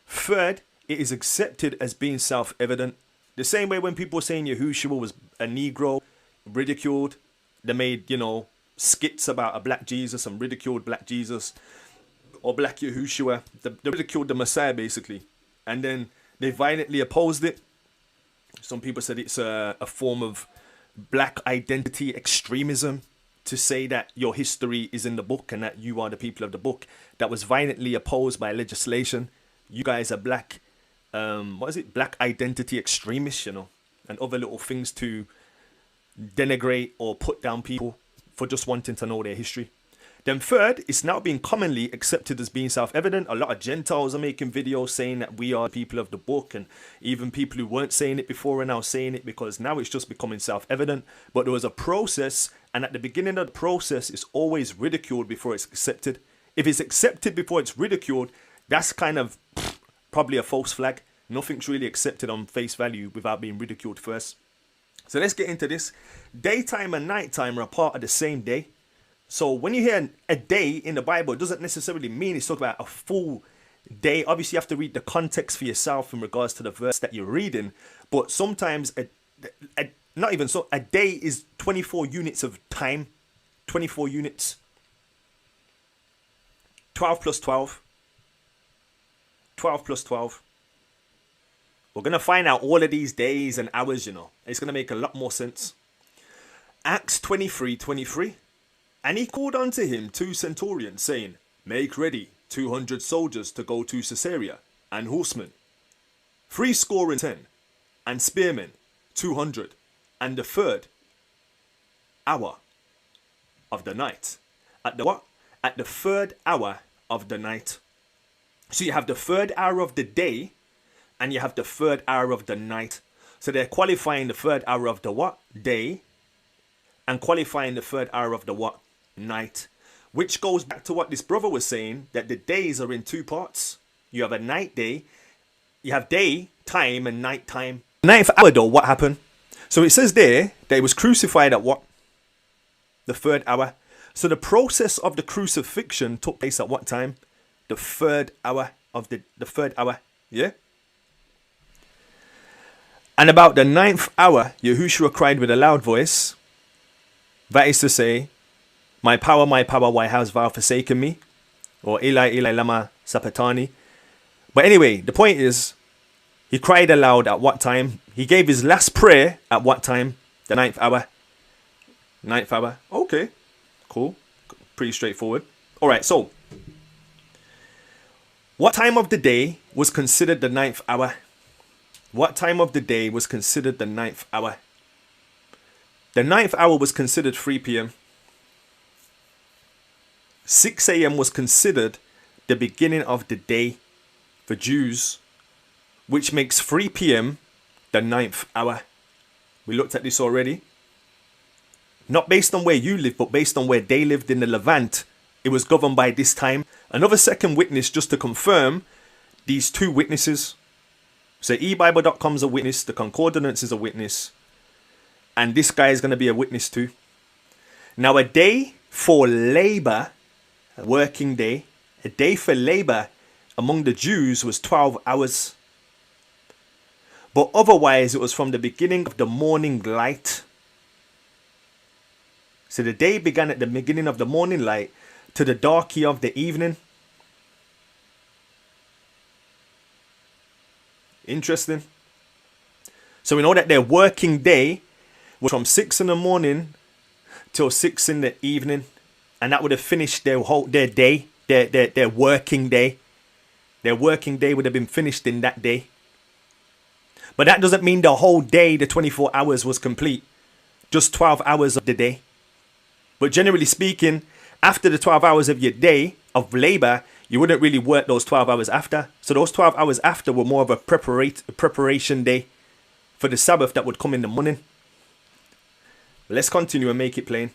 Third, it is accepted as being self-evident. The same way when people were saying Yahushua was a Negro, ridiculed, they made, you know, skits about a black Jesus and ridiculed black Jesus or black Yahushua. They ridiculed the Messiah, basically. And then they violently opposed it. Some people said it's a form of black identity extremism to say that your history is in the book and that you are the people of the book. That was violently opposed by legislation. You guys are black, black identity extremists, you know, and other little things to denigrate or put down people for just wanting to know their history. Then third, it's now being commonly accepted as being self-evident. A lot of Gentiles are making videos saying that we are people of the book, and even people who weren't saying it before are now saying it because now it's just becoming self-evident. But there was a process, and at the beginning of the process, it's always ridiculed before it's accepted. If it's accepted before it's ridiculed, that's kind of probably a false flag. Nothing's really accepted on face value without being ridiculed first. So let's get into this. Daytime and nighttime are a part of the same day. So when you hear a day in the Bible, it doesn't necessarily mean it's talking about a full day. Obviously, you have to read the context for yourself in regards to the verse that you're reading. But sometimes, not even so, a day is 24 units of time. 24 units. 12 plus 12. 12 plus 12. We're going to find out all of these days and hours, you know. It's going to make a lot more sense. Acts 23:23. And he called unto him 2 centurions, saying, Make ready 200 soldiers to go to Caesarea, and horsemen 70, and spearmen 200, and the 3rd hour of the night. At the what? At the 3rd hour of the night. So you have the 3rd hour of the day, and you have the 3rd hour of the night. So they're qualifying the 3rd hour of the what? Day, and qualifying the 3rd hour of the what? Night. Which goes back to what this brother was saying, that the days are in 2 parts. You have a night day, you have day time and night time. 9th hour though, what happened? So it says there that he was crucified at what? The 3rd hour. So the process of the crucifixion took place at what time? The 3rd hour of the 3rd hour. Yeah? And about the 9th hour, Yahushua cried with a loud voice. That is to say, my power, why hast thou forsaken me? Or Eli, Eli, lama sabachthani. But anyway, the point is, he cried aloud at what time? He gave his last prayer at what time? The 9th hour. 9th hour. Okay. Cool. Pretty straightforward. Alright, so. What time of the day was considered the 9th hour? What time of the day was considered the 9th hour? The 9th hour was considered 3 p.m. 6 a.m. was considered the beginning of the day for Jews, which makes 3 p.m. the 9th hour. We looked at this already. Not based on where you live, but based on where they lived in the Levant. It was governed by this time. Another second witness just to confirm these 2 witnesses. So eBible.com is a witness. The Concordance is a witness. And this guy is going to be a witness too. Now a day for labor, a working day, a day for labor among the Jews was 12 hours. But otherwise it was from the beginning of the morning light. So the day began at the beginning of the morning light to the darky of the evening. Interesting. So we know that their working day was from 6 in the morning till 6 in the evening, and that would have finished their day, their working day. Their working day would have been finished in that day. But that doesn't mean the whole day, the 24 hours was complete. Just 12 hours of the day. But generally speaking, after the 12 hours of your day of labor, you wouldn't really work those 12 hours after. So those 12 hours after were more of a preparation day for the Sabbath that would come in the morning. Let's continue and make it plain.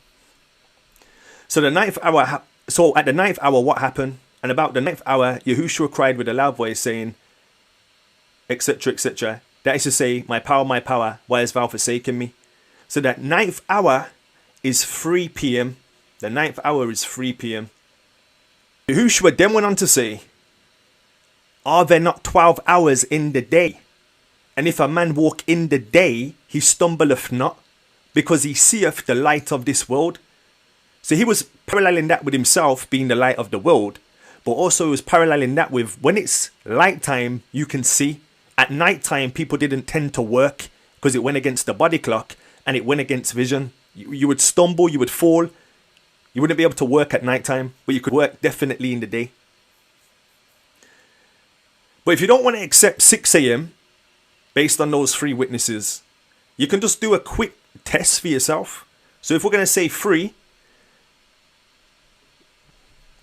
So the 9th hour, so at the 9th hour, what happened? And about the 9th hour, Yahushua cried with a loud voice, saying, etc., etc. That is to say, my power, why hast thou forsaken me? So that 9th hour is 3 p.m. The 9th hour is 3 p.m. Yahushua then went on to say, are there not 12 hours in the day? And if a man walk in the day, he stumbleth not, because he seeth the light of this world. So he was paralleling that with himself being the light of the world, but also he was paralleling that with when it's light time, you can see. At night time, people didn't tend to work because it went against the body clock and it went against vision. You would stumble, you would fall. You wouldn't be able to work at night time, but you could work definitely in the day. But if you don't want to accept 6 a.m. based on those 3 witnesses, you can just do a quick test for yourself. So if we're going to say 3,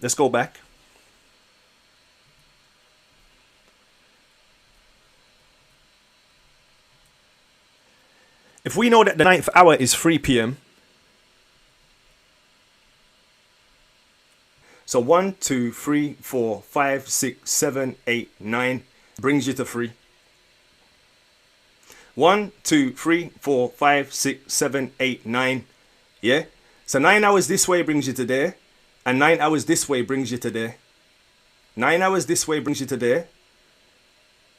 let's go back. If we know that the 9th hour is 3 p.m. So 1, 2, 3, 4, 5, 6, 7, 8, 9 brings you to 3. 1, 2, 3, 4, 5, 6, 7, 8, 9. Yeah? So 9 hours this way brings you to there. And 9 hours this way brings you to there. 9 hours this way brings you to there.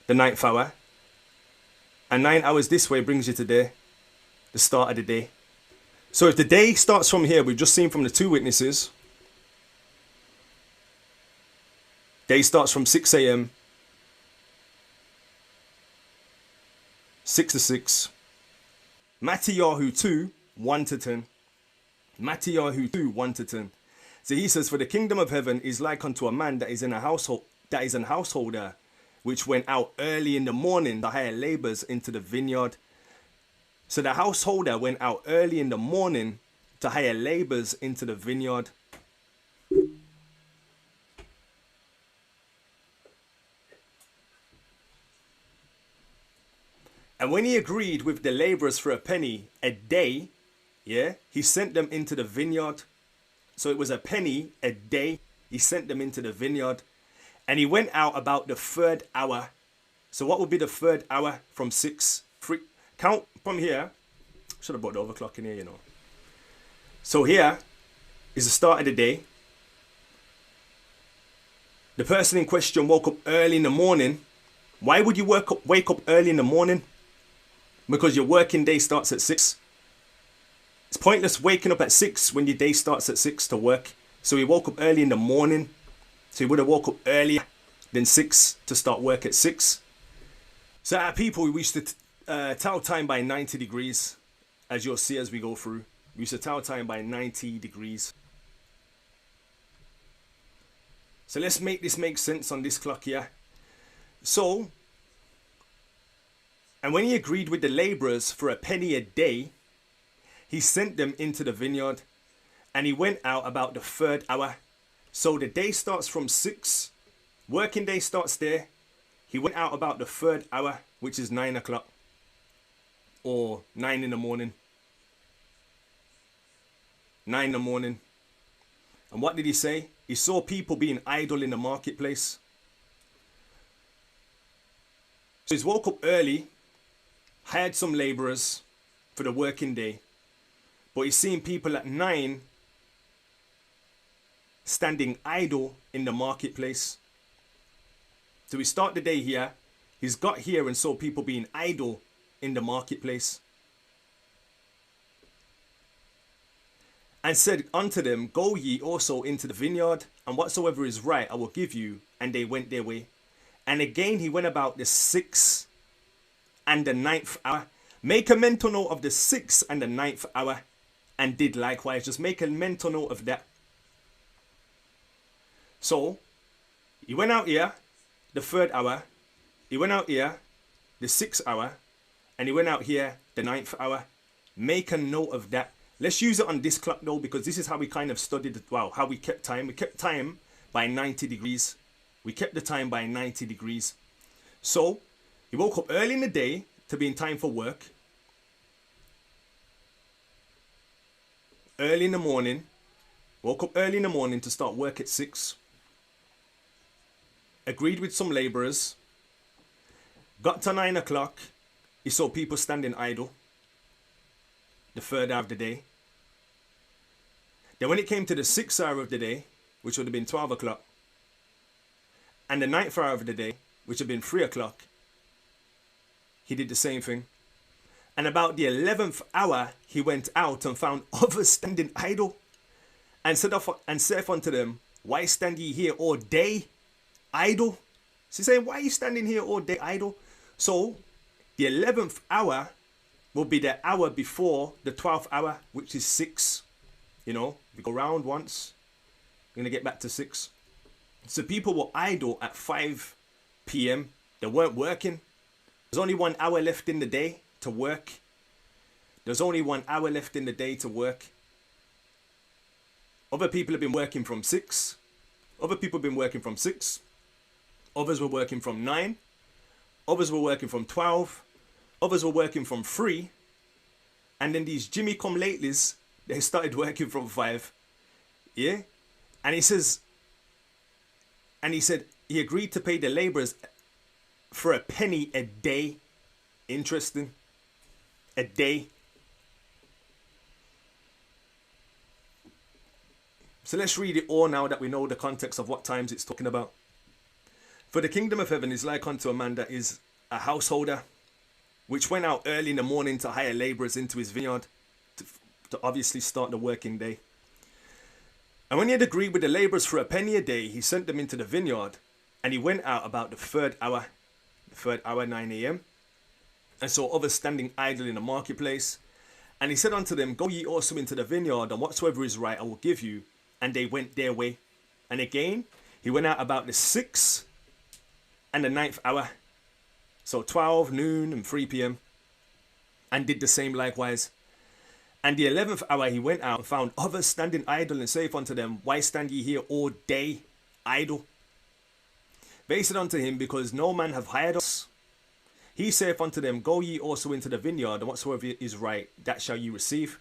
The 9th hour. And 9 hours this way brings you to there. The start of the day. So if the day starts from here, we've just seen from the 2 witnesses. Day starts from 6 a.m. 6 to 6. Mattiyahu 2, 1 to 10. Mattiyahu 2, 1 to 10. So he says, for the kingdom of heaven is like unto a man that is in a household, that is an householder, which went out early in the morning to hire laborers into the vineyard. So the householder went out early in the morning to hire laborers into the vineyard. And when he agreed with the laborers for a penny a day, yeah, he sent them into the vineyard. So it was a penny a day. He sent them into the vineyard. And he went out about the 3rd hour. So what would be the 3rd hour from 6? Count from here. Should have brought the overclock in here, you know. So here is the start of the day. The person in question woke up early in the morning. Why would you wake up early in the morning? Because your working day starts at 6. It's pointless waking up at 6 when your day starts at 6 to work. So he woke up early in the morning. So he would have woke up earlier than 6 to start work at 6. So our people, we used to tell time by 90 degrees. As you'll see as we go through. We used to tell time by 90 degrees. So let's make this make sense on this clock here. So, and when he agreed with the laborers for a penny a day, he sent them into the vineyard, and he went out about the 3rd hour. So the day starts from 6, working day starts there. He went out about the 3rd hour, which is 9 o'clock, or 9 in the morning. 9 in the morning. And what did he say? He saw people being idle in the marketplace. So he's woke up early, hired some laborers for the working day, but he's seen people at 9 standing idle in the marketplace. So we start the day here. He's got here and saw people being idle in the marketplace. And said unto them, go ye also into the vineyard, and whatsoever is right I will give you. And they went their way. And again he went about the 6th and the 9th hour. Make a mental note of the 6th and the 9th hour, and did likewise. Just make a mental note of that. So he went out here the 3rd hour. He went out here the 6th hour, and he went out here the 9th hour. Make a note of that. Let's use it on this clock though, because this is how we kind of studied it. Wow, how we kept time. We kept time by 90 degrees. We kept the time by 90 degrees. So he woke up early in the day to be in time for work. Early in the morning. Woke up early in the morning to start work at 6. Agreed with some laborers. Got to 9 o'clock. He saw people standing idle. The 3rd hour of the day. Then when it came to the 6th hour of the day, which would have been 12 o'clock, and the 9th hour of the day, which would have been 3 o'clock, he did the same thing. And about the 11th hour, he went out and found others standing idle, and saith unto them, why stand ye here all day idle? So he's saying, why are you standing here all day idle? So the 11th hour will be the hour before the 12th hour, which is 6. You know, we go round once, we're going to get back to 6. So people were idle at 5 p.m. They weren't working. There's only 1 hour left in the day to work. There's only 1 hour left in the day to work. Other people have been working from 6. Other people have been working from 6. Others were working from 9. Others were working from 12. Others were working from 3. And then these Jimmy come latelys, they started working from 5. Yeah? And he says, and he said he agreed to pay the laborers for a penny a day. Interesting. A day. So let's read it all now that we know the context of what times it's talking about. For the kingdom of heaven is like unto a man that is a householder, which went out early in the morning to hire laborers into his vineyard to obviously start the working day. And when he had agreed with the laborers for a penny a day, he sent them into the vineyard, and he went out about the third hour, 9 a.m., and saw others standing idle in the marketplace. And he said unto them, go ye also into the vineyard, and whatsoever is right I will give you. And they went their way. And again, he went out about the 6th and the 9th hour, so 12, noon, and 3 p.m., and did the same likewise. And the 11th hour he went out and found others standing idle, and saith unto them, why stand ye here all day idle? They said unto him, because no man have hired us. He saith unto them, go ye also into the vineyard, and whatsoever is right, that shall ye receive.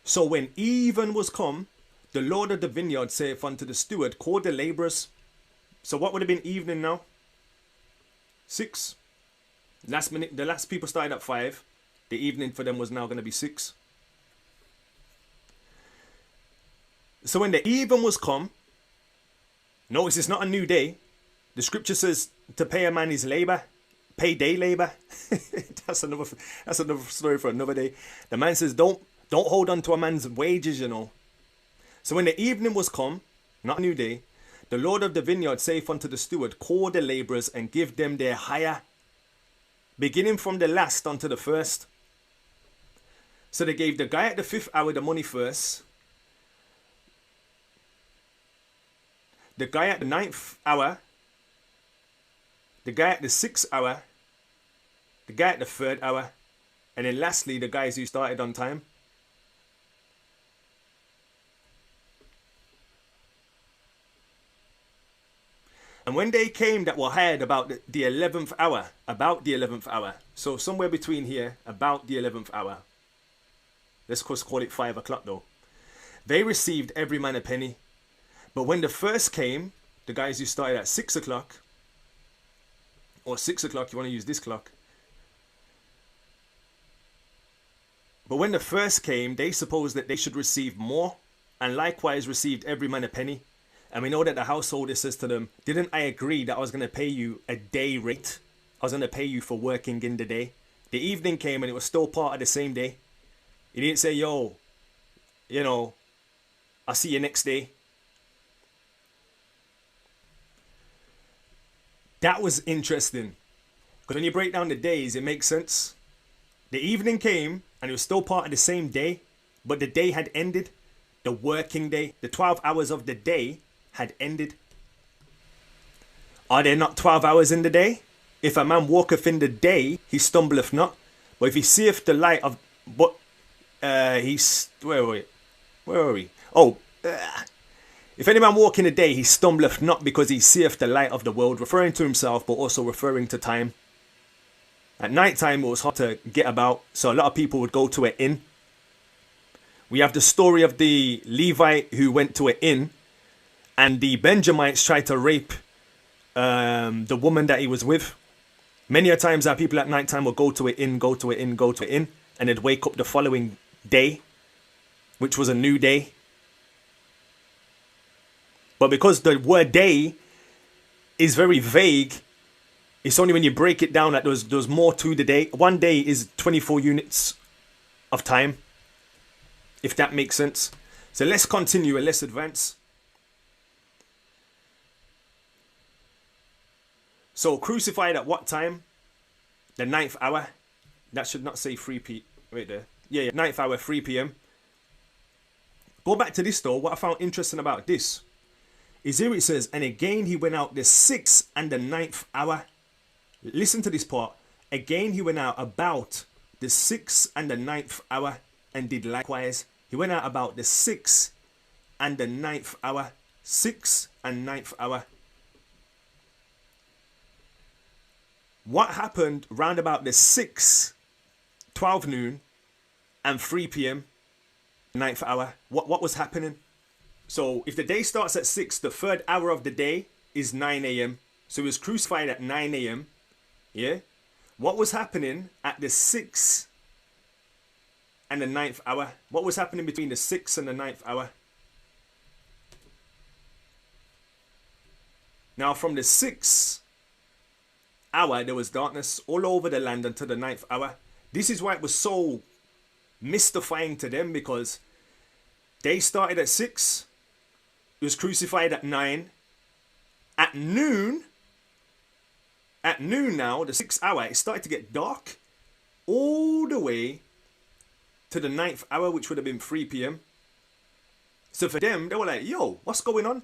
So when even was come, the Lord of the vineyard saith unto the steward, call the laborers. So what would have been evening now? 6. Last minute, the last people started at 5. The evening for them was now going to be 6. So when the even was come, notice it's not a new day. The scripture says to pay a man his labor, pay day labor. That's another story for another day. The man says, don't hold on to a man's wages, you know. So when the evening was come, not a new day, the Lord of the vineyard saith unto the steward, call the laborers and give them their hire, beginning from the last unto the first. So they gave the guy at the 5th hour the money first, the guy at the 9th hour, the guy at the 6th hour, the guy at the 3rd hour, and then lastly the guys who started on time. And when they came that were hired about the 11th hour, so somewhere between here, about the 11th hour, let's just call it 5 o'clock though, they received every man a penny. But when the first came, the guys who started at 6 o'clock, or 6 o'clock, you want to use this clock. But when the first came, they supposed that they should receive more, and likewise received every man a penny. And we know that the householder says to them, didn't I agree that I was going to pay you a day rate? I was going to pay you for working in the day. The evening came and it was still part of the same day. He didn't say, yo, you know, I'll see you next day. That was interesting. Because when you break down the days, it makes sense. The evening came and it was still part of the same day, but the day had ended. The working day, the 12 hours of the day had ended. Are there not 12 hours in the day? If a man walketh in the day, he stumbleth not. But if he seeth the light of... But he's... Where are we? If any man walk in the day, he stumbleth not, because he seeth the light of the world, referring to himself, but also referring to time. At night time, it was hard to get about, so a lot of people would go to an inn. We have the story of the Levite who went to an inn, and the Benjamites tried to rape the woman that he was with. Many a times our people at night time will go to an inn, and they'd wake up the following day, which was a new day. But because the word day is very vague, It's only when you break it down that there's more to the day. One day is 24 units of time, if that makes sense. So let's continue and let's advance. So crucified at what time? The 9th hour. That should not say 3 p. Wait there. Yeah, 9th hour, 3 p.m. Go back to this though. What I found interesting about this is here it says, and again he went out the 6th and the 9th hour. Listen to this part. Again he went out about the 6th and the 9th hour and did likewise. He went out about the 6th and the 9th hour. 6th and 9th hour. What happened round about the 6th, 12 noon and 3 p.m, 9th hour? What was happening? So if the day starts at 6, the third hour of the day is 9 a.m. So he was crucified at 9 a.m. Yeah? What was happening at the 6th and the 9th hour? What was happening between the 6th and the 9th hour? Now from the 6th hour, there was darkness all over the land until the 9th hour. This is why it was so mystifying to them, because they started at 6, he was crucified at 9. At noon now, the 6th hour, it started to get dark all the way to the 9th hour, which would have been 3 p.m. So for them, they were like, yo, what's going on?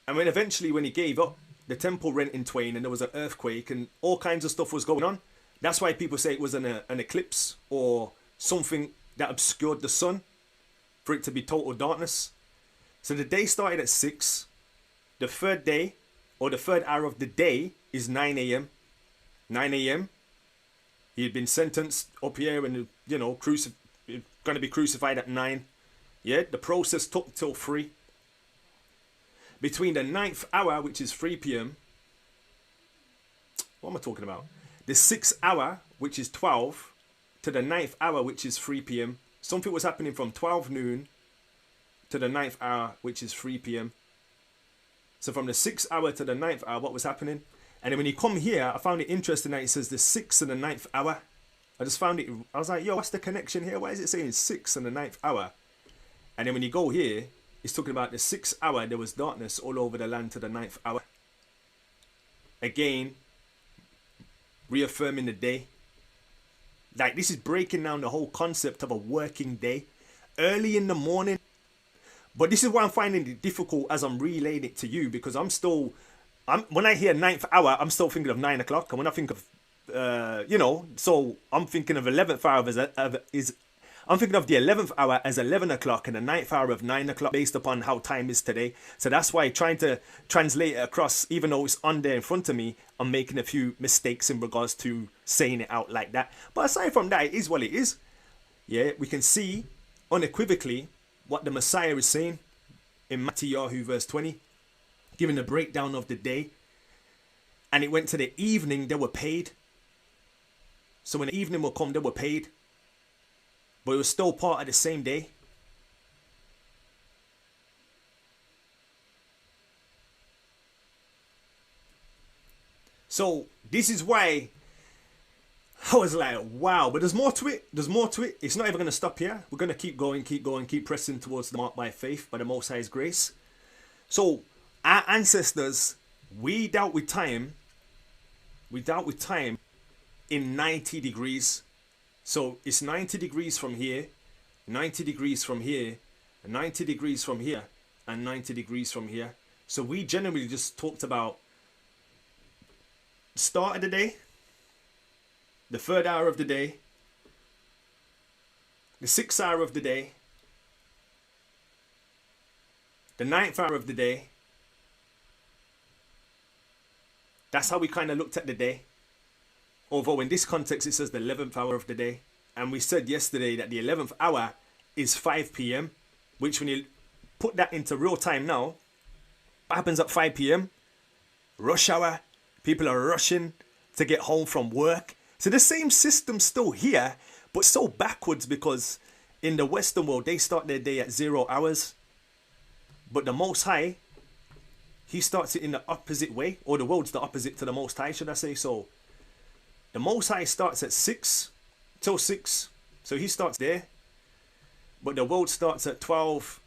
And when eventually, when he gave up, the temple rent in twain and there was an earthquake and all kinds of stuff was going on. That's why people say it was an eclipse or something that obscured the sun for it to be total darkness. So the day started at 6. The third day or the third hour of the day is 9 a.m. 9 a.m. He had been sentenced up here and, you know, going to be crucified at 9. Yeah, the process took till 3. Between the 9th hour, which is 3 p.m. What am I talking about? The 6th hour, which is 12, to the 9th hour, which is 3 p.m. Something was happening from 12 noon to the 9th hour, which is 3 p.m. So from the 6th hour to the 9th hour, what was happening? And then when you come here, I found it interesting that it says the 6th and the 9th hour. I just found it, I was like, yo, what's the connection here? Why is it saying 6th and the 9th hour? And then when you go here, it's talking about the 6th hour, there was darkness all over the land to the 9th hour. Again, reaffirming the day. Like, this is breaking down the whole concept of a working day. Early in the morning. But this is why I'm finding it difficult as I'm relaying it to you, because when I hear 9th hour, I'm still thinking of 9 o'clock. And when I think of, you know, so I'm thinking of 11th hour I'm thinking of the 11th hour as 11 o'clock and the 9th hour of 9 o'clock based upon how time is today. So that's why trying to translate it across, even though it's on there in front of me, I'm making a few mistakes in regards to saying it out like that. But aside from that, it is what it is. Yeah, we can see unequivocally what the Messiah is saying in Matthew verse 20, giving a breakdown of the day. And it went to the evening, they were paid. So when the evening will come, they were paid. But it was still part of the same day. So this is why I was like, wow. But there's more to it. There's more to it. It's not even going to stop here. We're going to keep going, keep pressing towards the mark by faith, by the Most High's grace. So our ancestors, we dealt with time in 90 degrees. So it's 90 degrees from here, 90 degrees from here, 90 degrees from here, and 90 degrees from here. So we generally just talked about start of the day, the third hour of the day, the 6th hour of the day, the 9th hour of the day. That's how we kind of looked at the day. Although in this context it says the 11th hour of the day. And we said yesterday that the 11th hour is 5 p.m. Which when you put that into real time now, what happens at 5 p.m? Rush hour. People are rushing to get home from work. So the same system's still here, but so backwards, because in the Western world, they start their day at 0 hours. But the Most High, he starts it in the opposite way, or the world's the opposite to the Most High, should I say. So the Most High starts at 6 till 6. So he starts there. But the world starts at 12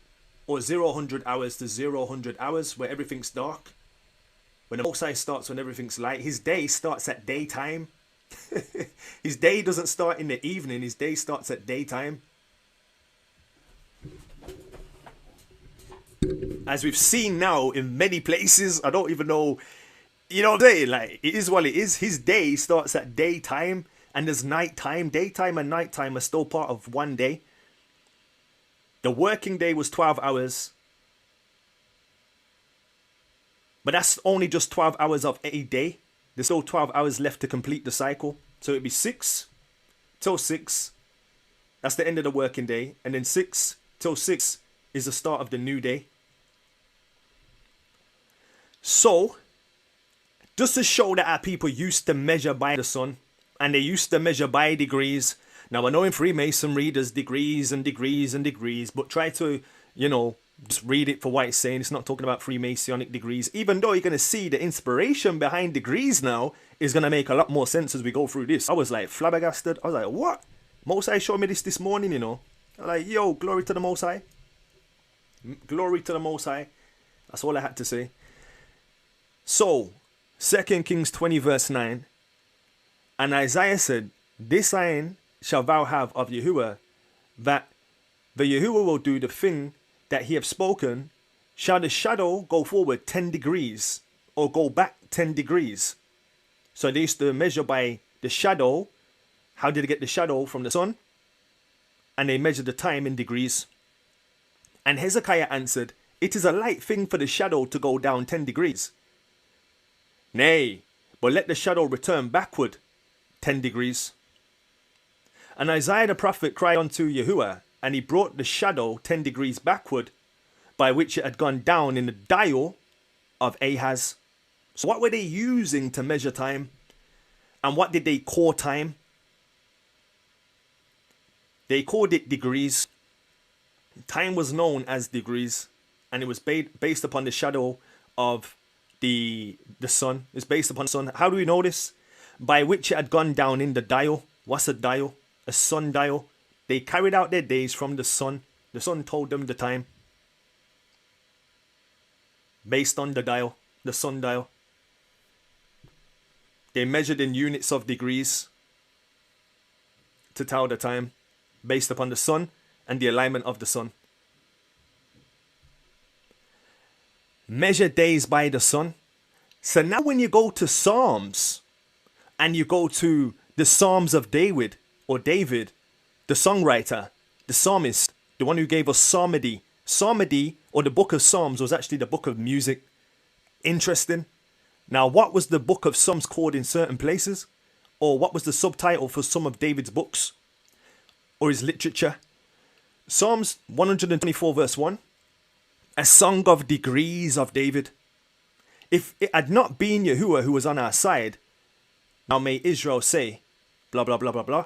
or 0 hours to 0 hours where everything's dark. When the Most High starts when everything's light. His day starts at daytime. His day doesn't start in the evening. His day starts at daytime. As we've seen now in many places, I don't even know, you know what I'm saying? Like, it is what it is. His day starts at daytime and there's nighttime. Daytime and nighttime are still part of one day. The working day was 12 hours. But that's only just 12 hours of a day. There's still 12 hours left to complete the cycle. So it'd be 6 till 6. That's the end of the working day. And then 6 till 6 is the start of the new day. So, just to show that our people used to measure by the sun. And they used to measure by degrees. Now, I know in Freemasonry there's degrees and degrees and degrees. But try to, you know, just read it for what it's saying. It's not talking about Freemasonic degrees. Even though you're going to see the inspiration behind degrees now is going to make a lot more sense as we go through this. I was like flabbergasted. I was like, what? Most High showed me this morning, you know. I'm like, yo, glory to the Most High. Glory to the Most High. That's all I had to say. So, 2 Kings 20 verse 9. And Isaiah said, this sign shall thou have of Yahuwah, that the Yahuwah will do the thing that he have spoken. Shall the shadow go forward 10 degrees or go back 10 degrees? So they used to measure by the shadow. How did they get the shadow from the sun? And they measured the time in degrees. And Hezekiah answered, it is a light thing for the shadow to go down 10 degrees. Nay, but let the shadow return backward 10 degrees. And Isaiah the prophet cried unto Yahuwah, and he brought the shadow 10 degrees backward, by which it had gone down in the dial of Ahaz. So what were they using to measure time? And what did they call time? They called it degrees. Time was known as degrees, and it was based upon the shadow of the sun. It's based upon the sun. How do we know this? By which it had gone down in the dial. What's a dial? A sundial. They carried out their days from the sun. The sun told them the time. Based on the dial, the sundial. They measured in units of degrees to tell the time, based upon the sun and the alignment of the sun. Measure days by the sun. So now when you go to Psalms and you go to the Psalms of David, or David, the songwriter, the psalmist, the one who gave us psalmody. Psalmody, or the book of Psalms, was actually the book of music. Interesting. Now, what was the book of Psalms called in certain places? Or what was the subtitle for some of David's books? Or his literature? Psalms 124 verse 1. A song of degrees of David. If it had not been Yahuwah who was on our side, now may Israel say, blah, blah, blah, blah, blah.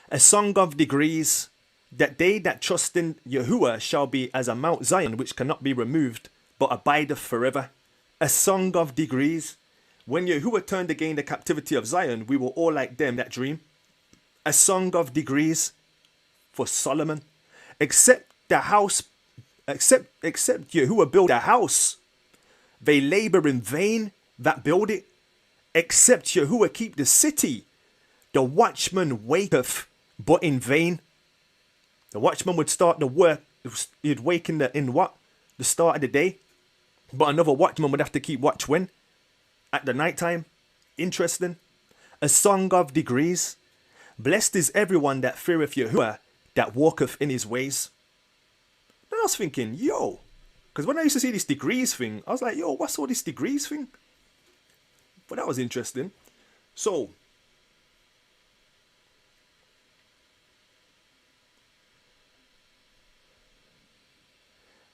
A song of degrees, that they that trust in Yahuwah shall be as a Mount Zion, which cannot be removed, but abideth forever. A song of degrees. When Yahuwah turned again the captivity of Zion, we were all like them that dream. A song of degrees for Solomon. Except Yahuwah build a house, they labor in vain that build it. Except Yahuwah keep the city, the watchman waketh, but in vain. The watchman would start the work. He'd wake in the start of the day, but another watchman would have to keep watch when? At the night time. Interesting. A song of degrees. Blessed is everyone that feareth Yahuwah, that walketh in his ways. Then I was thinking, yo, because when I used to see this degrees thing, I was like, yo, what's all this degrees thing? But that was interesting. So,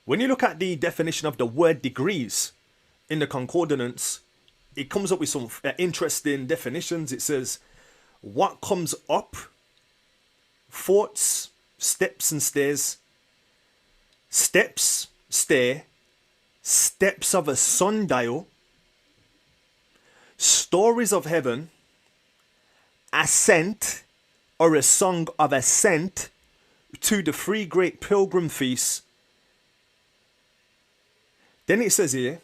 when you look at the definition of the word degrees in the concordance, it comes up with some interesting definitions. It says, what comes up, thoughts, steps and stairs. Steps, stair, steps of a sundial, stories of heaven, ascent, or a song of ascent to the three great pilgrim feasts. Then it says here,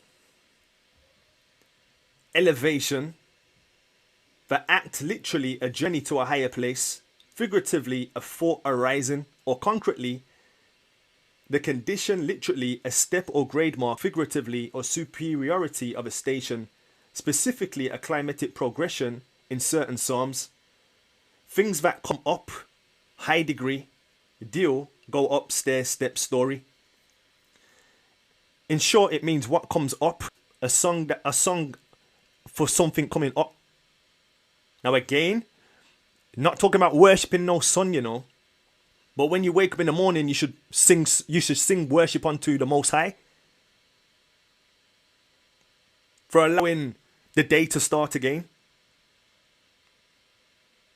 elevation, the act literally a journey to a higher place, figuratively a thought arising, or concretely the condition literally a step or grade mark, figuratively or superiority of a station, specifically a climatic progression in certain psalms. Things that come up, high degree, deal, go upstairs, step, story. In short, it means what comes up, a song for something coming up. Now again, not talking about worshipping no sun, you know. But when you wake up in the morning, you should sing worship unto the Most High. For allowing the day to start again.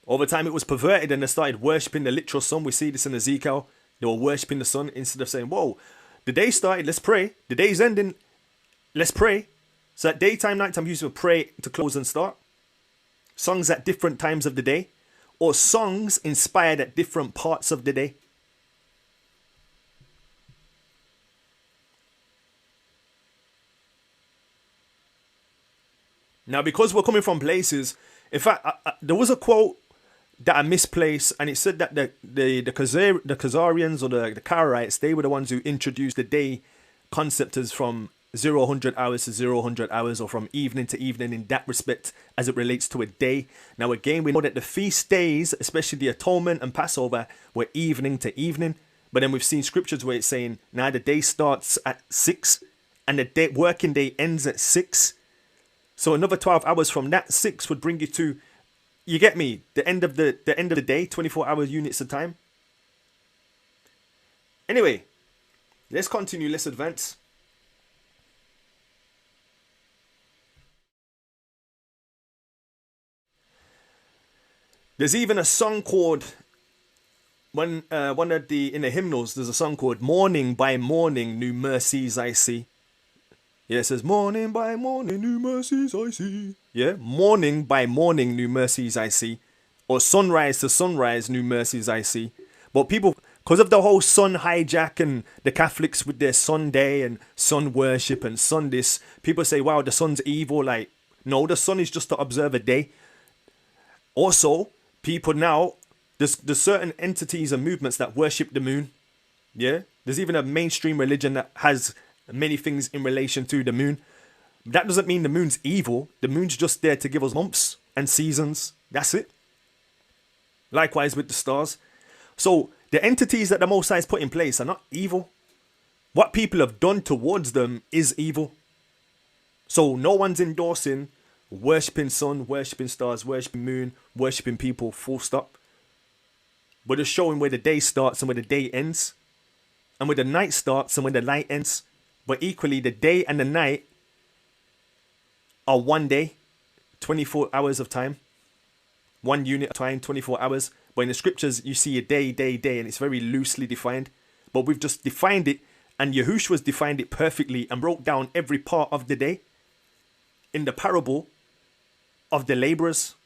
Over time it was perverted and they started worshipping the literal sun. We see this in Ezekiel. They were worshipping the sun instead of saying, whoa, the day started, let's pray. The day's ending, let's pray. So at daytime, nighttime, used to pray to close and start. Songs at different times of the day. Or songs inspired at different parts of the day. Now, because we're coming from places, in fact, there was a quote that I misplaced, and it said that the Khazarians or the Karaites, they were the ones who introduced the day concept as from 0-100 hours to 0-100 hours, or from evening to evening in that respect as it relates to a day. Now again, we know that the feast days, especially the Atonement and Passover, were evening to evening. But then we've seen scriptures where it's saying, now the day starts at 6 and the working day ends at 6. So another 12 hours from that 6 would bring you to, you get me, the end of the day, 24-hour units of time. Anyway, let's continue, let's advance. There's even a song called, in the hymnals, there's a song called Morning by Morning, New Mercies I See. Yeah, it says, morning by morning, new mercies I see. Yeah, morning by morning, new mercies I see. Or sunrise to sunrise, new mercies I see. But people, because of the whole sun hijack and the Catholics with their Sunday and sun worship and sun this, people say, wow, the sun's evil. Like, no, the sun is just to observe a day. Also, people now, there's certain entities and movements that worship the moon. Yeah, there's even a mainstream religion that has many things in relation to the moon. That doesn't mean the moon's evil. The moon's just there to give us months and seasons. That's it. Likewise with the stars. So the entities that the Most High has put in place are not evil. What people have done towards them is evil. So no one's endorsing worshipping sun, worshipping stars, worshipping moon, worshipping people, full stop. But just showing where the day starts and where the day ends. And where the night starts and where the night ends. But equally, the day and the night are one day, 24 hours of time. One unit of time, 24 hours. But in the scriptures, you see a day, and it's very loosely defined. But we've just defined it, and Yahushua's defined it perfectly and broke down every part of the day in the parable of the laborers.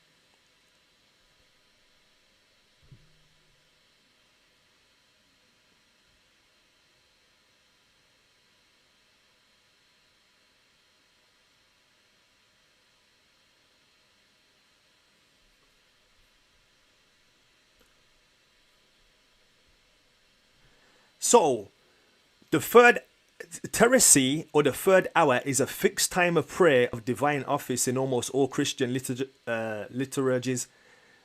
So, the third Teresi, or the third hour, is a fixed time of prayer of divine office in almost all Christian liturgies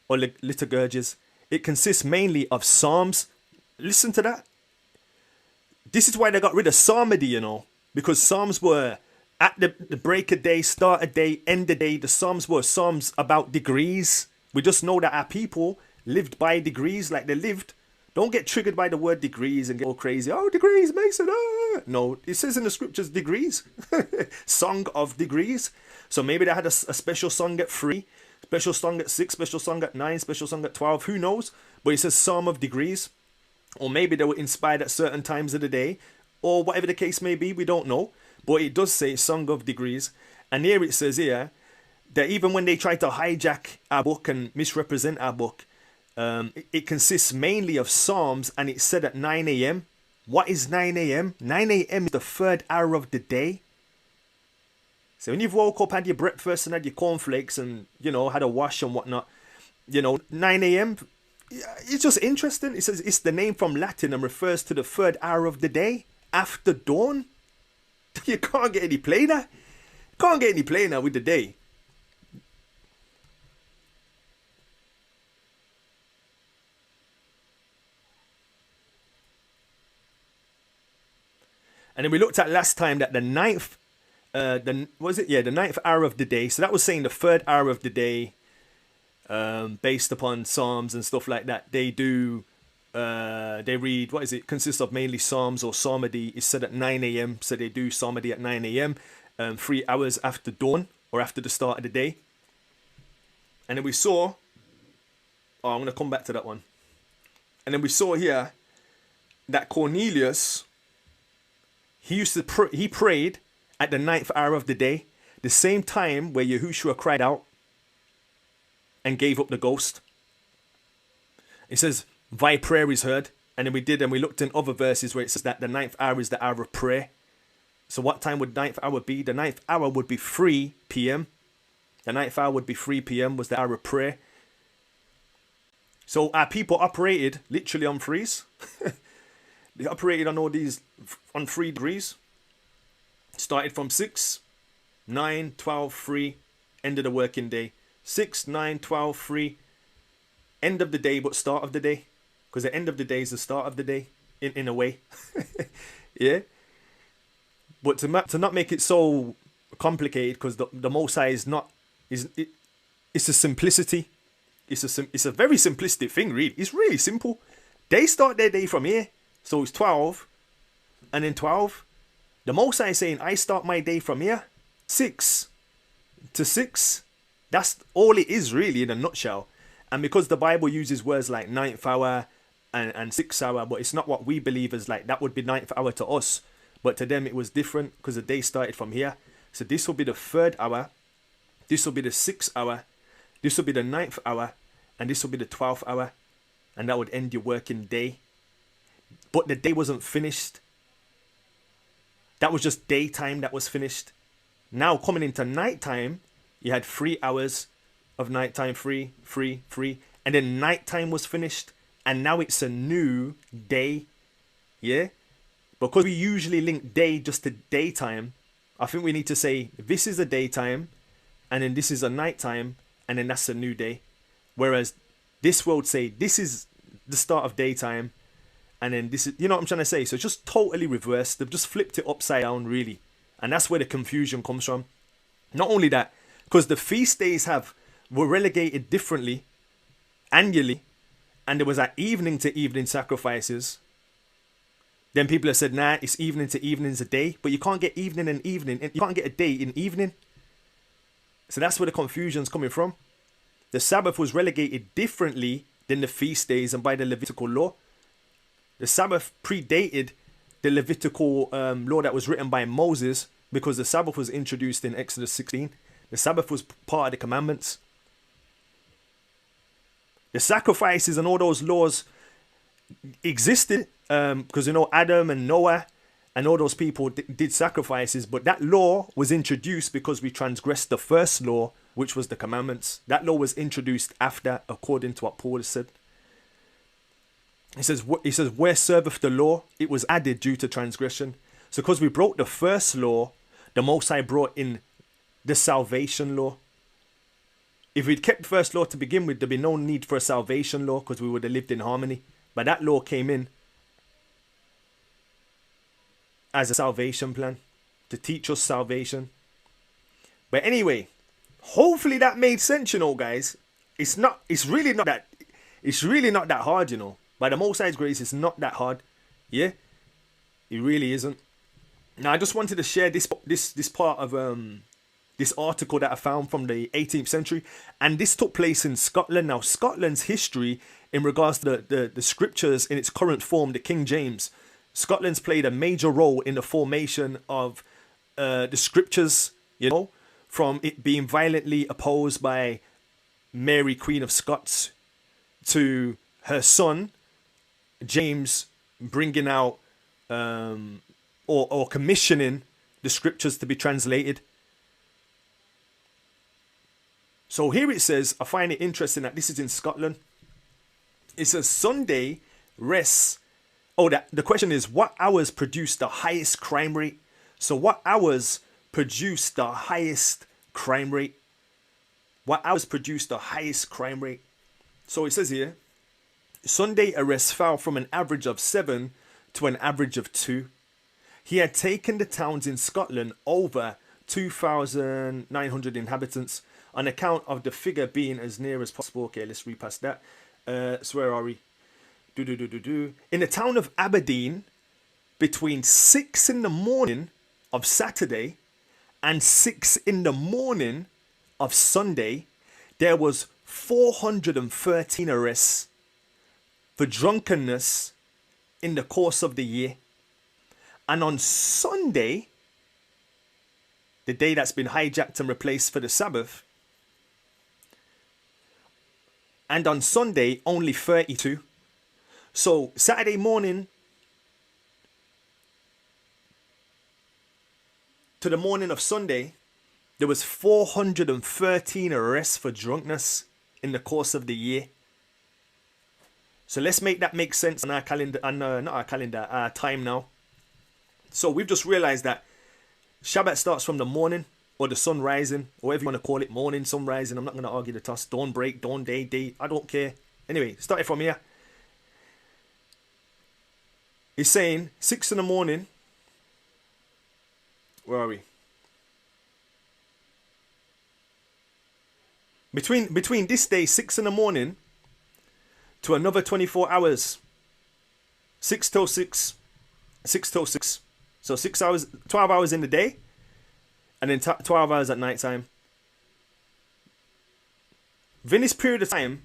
or liturgies. It consists mainly of psalms. Listen to that. This is why they got rid of psalmody, you know, because psalms were at the break of day, start of day, end of day. The psalms were psalms about degrees. We just know that our people lived by degrees, like they lived. Don't get triggered by the word degrees and get all crazy. Oh, degrees, Mason. No, it says in the scriptures degrees. Song of degrees. So maybe they had a special song at 3, special song at 6, special song at 9, special song at 12. Who knows? But it says Psalm of degrees. Or maybe they were inspired at certain times of the day. Or whatever the case may be, we don't know. but it does say Song of Degrees. And here it says here that even when they try to hijack our book and misrepresent our book, it consists mainly of Psalms, and it's said at 9 a.m. What is 9 a.m.? 9 a.m. is the third hour of the day. So when you've woke up, had your breakfast and had your cornflakes and, you know, had a wash and whatnot, you know, 9 a.m., it's just interesting. It says it's the name from Latin and refers to the third hour of the day, after dawn. You can't get any plainer. Can't get any plainer with the day. And then we looked at last time that the ninth, the ninth hour of the day. So that was saying the third hour of the day, based upon Psalms and stuff like that. They do, they read, what is it? Consists of mainly Psalms or Psalmody. It's said at 9 a.m. So they do Psalmody at 9 a.m. 3 hours after dawn or after the start of the day. And then we saw, I'm going to come back to that one. And then we saw here that Cornelius, he prayed at the ninth hour of the day, the same time where Yahushua cried out and gave up the ghost. It says, thy prayer is heard. And then we looked in other verses where it says that the ninth hour is the hour of prayer. So what time would ninth hour be? The ninth hour would be 3 p.m. The ninth hour would be 3 p.m. was the hour of prayer. So our people operated literally on threes. They operated on all these, on 3 degrees. Started from 6, 9, 12, 3, end of the working day. 6, 9, 12, 3, end of the day, but start of the day. Because the end of the day is the start of the day, in a way. Yeah? But to not make it so complicated, because the Most High is not, it's a simplicity. It's a very simplistic thing, really. It's really simple. They start their day from here. So it's 12, and then 12. The Most High is saying, I start my day from here, 6 to 6. That's all it is, really, in a nutshell. And because the Bible uses words like ninth hour and 6th hour, but it's not what we believe as like, that would be ninth hour to us. But to them, it was different because the day started from here. So this will be the 3rd hour. This will be the 6th hour. This will be the 9th hour. And this will be the 12th hour. And that would end your working day. But the day wasn't finished. That was just daytime that was finished. Now coming into nighttime, you had 3 hours of nighttime, 3. And then nighttime was finished. And now it's a new day. Yeah? Because we usually link day just to daytime, I think we need to say this is a daytime, and then this is a nighttime, and then that's a new day. Whereas this world say this is the start of daytime, and then this is, you know what I'm trying to say? So it's just totally reversed. They've just flipped it upside down, really. And that's where the confusion comes from. Not only that, because the feast days were relegated differently annually, and there was like evening to evening sacrifices. Then people have said, nah, it's evening to evening's a day. But you can't get evening and evening. You can't get a day in evening. So that's where the confusion's coming from. The Sabbath was relegated differently than the feast days and by the Levitical law. The Sabbath predated the Levitical law that was written by Moses, because the Sabbath was introduced in Exodus 16. The Sabbath was part of the commandments. The sacrifices and all those laws existed because, you know, Adam and Noah and all those people did sacrifices, but that law was introduced because we transgressed the first law, which was the commandments. That law was introduced after, according to what Paul has said. He says, where serveth the law? It was added due to transgression. So because we broke the first law, the Most High brought in the salvation law. If we'd kept the first law to begin with, there'd be no need for a salvation law because we would have lived in harmony. But that law came in as a salvation plan to teach us salvation. But anyway, hopefully that made sense, you know, guys. It's really not that hard, you know. By the Most High's grace, it's not that hard. Yeah, it really isn't. Now, I just wanted to share this part of this article that I found from the 18th century, and this took place in Scotland. Now, Scotland's history in regards to the scriptures in its current form, the King James, Scotland's played a major role in the formation of the scriptures, from it being violently opposed by Mary, Queen of Scots, to her son, James, bringing out or commissioning the scriptures to be translated. So here it says, I find it interesting that this is in Scotland. It says Sunday rests. Oh, the question is, what hours produce the highest crime rate? So what hours produce the highest crime rate? What hours produce the highest crime rate? So it says here, Sunday arrests fell from an average of 7 to an average of 2. He had taken the towns in Scotland over 2,900 inhabitants on account of the figure being as near as possible. Okay, let's read past that. So where are we? In the town of Aberdeen, between 6 in the morning of Saturday and 6 in the morning of Sunday, there was 413 arrests for drunkenness in the course of the year. And on Sunday, the day that's been hijacked and replaced for the Sabbath, and on Sunday, only 32. So Saturday morning to the morning of Sunday, there was 413 arrests for drunkenness in the course of the year. So let's make that make sense on our calendar, not our calendar, our time now. So we've just realized that Shabbat starts from the morning, or the sun rising, or whatever you want to call it, morning, sun rising. I'm not going to argue the toss. Dawn break, dawn day, I don't care. Anyway, starting from here. He's saying 6 in the morning. Where are we? Between this day, 6 in the morning, to another 24 hours. 6 till 6. 6 till 6. So 6 hours, 12 hours in the day, and then 12 hours at night time. Within this period of time,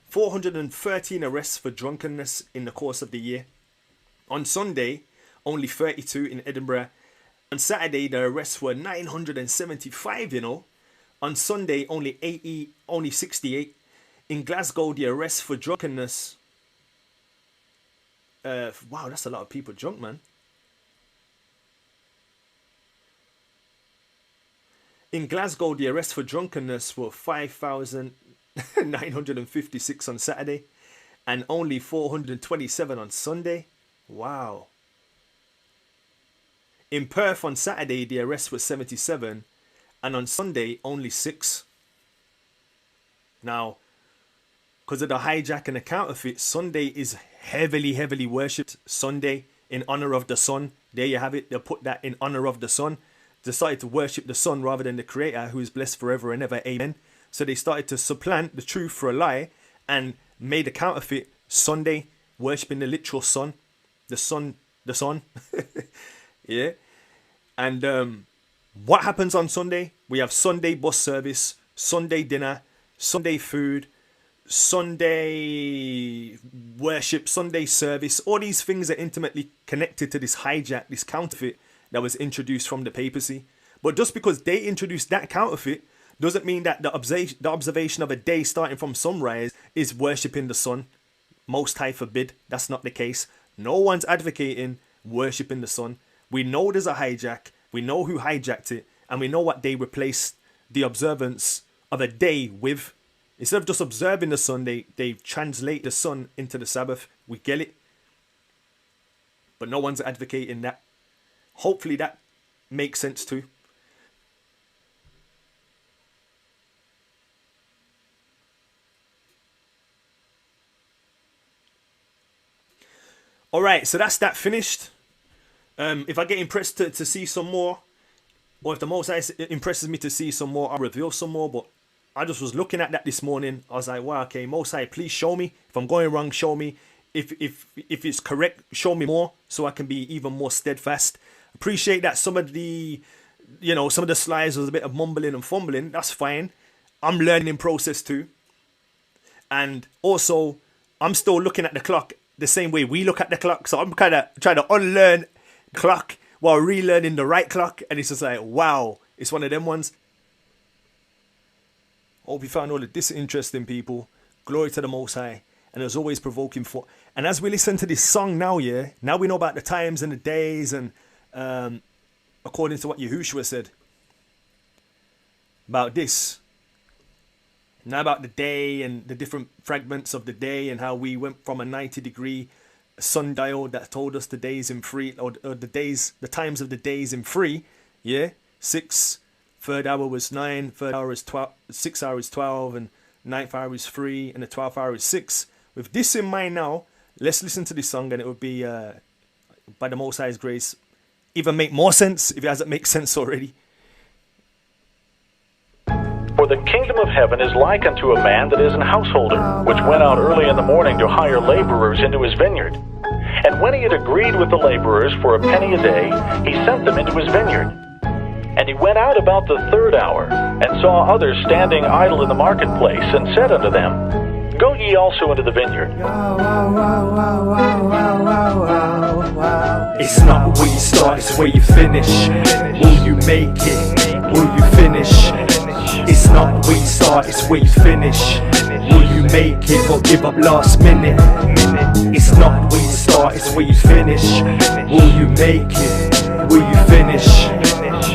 413 arrests for drunkenness in the course of the year. On Sunday, only 32 in Edinburgh. On Saturday, the arrests were 975, On Sunday, only 68. In Glasgow, the arrests for drunkenness. Wow, that's a lot of people drunk, man. In Glasgow, the arrests for drunkenness were 5,956 on Saturday and only 427 on Sunday. Wow. In Perth on Saturday, the arrests were 77 and on Sunday, only 6. Now, because of the hijack and the counterfeit, Sunday is heavily worshipped. Sunday in honor of the sun. There you have it. They'll put that in honor of the sun. Decided to worship the Son rather than the Creator, who is blessed forever and ever. Amen. So they started to supplant the truth for a lie and made a counterfeit Sunday, worshipping the literal sun. The sun. Yeah. And what happens on Sunday? We have Sunday bus service, Sunday dinner, Sunday food, Sunday worship, Sunday service. All these things are intimately connected to this hijack, this counterfeit that was introduced from the papacy. But just because they introduced that counterfeit doesn't mean that the observation of a day starting from sunrise is worshipping the sun. Most High forbid. That's not the case. No one's advocating worshipping the sun. We know there's a hijack. We know who hijacked it. And we know what they replaced the observance of a day with. Instead of just observing the sun, they translate the sun into the Sabbath. We get it. But no one's advocating that. Hopefully that makes sense too. Alright, so that's that finished. If I get impressed to see some more, or if the Most High impresses me to see some more, I'll reveal some more. But I just was looking at that this morning. I was like, wow, okay, Most High, please show me. If I'm going wrong, show me. If it's correct, show me more so I can be even more steadfast. Appreciate that some of the slides was a bit of mumbling and fumbling. That's fine. I'm learning in process too. And also, I'm still looking at the clock the same way we look at the clock. So I'm kind of trying to unlearn clock while relearning the right clock, and it's just like, wow, it's one of them ones. Hope you found all of this interesting, people. Glory to the Most High. And as always, provoking for. And as we listen to this song now, now we know about the times and the days, and according to what Yahushua said about this. Now about the day and the different fragments of the day, and how we went from a 90-degree sundial that told us the days in free, or the times of the days in free. 6, third hour was 9, third hour is 12, 6 hours 12, and 9th hour is 3, and the 12th hour is 6. With this in mind now, let's listen to this song, and it would be by the Most High's grace even make more sense if it hasn't made sense already. For the kingdom of heaven is like unto a man that is an householder, which went out early in the morning to hire laborers into his vineyard. And when he had agreed with the laborers for a penny a day, he sent them into his vineyard. And he went out about the third hour, and saw others standing idle in the marketplace, and said unto them, Go ye also into the vineyard. It's not where you start, it's where you finish. Will you make it? Will you finish? It's not where you start, it's where you finish. Will you make it or give up last minute? It's not where you start, it's where you finish. Will you make it? Will you finish?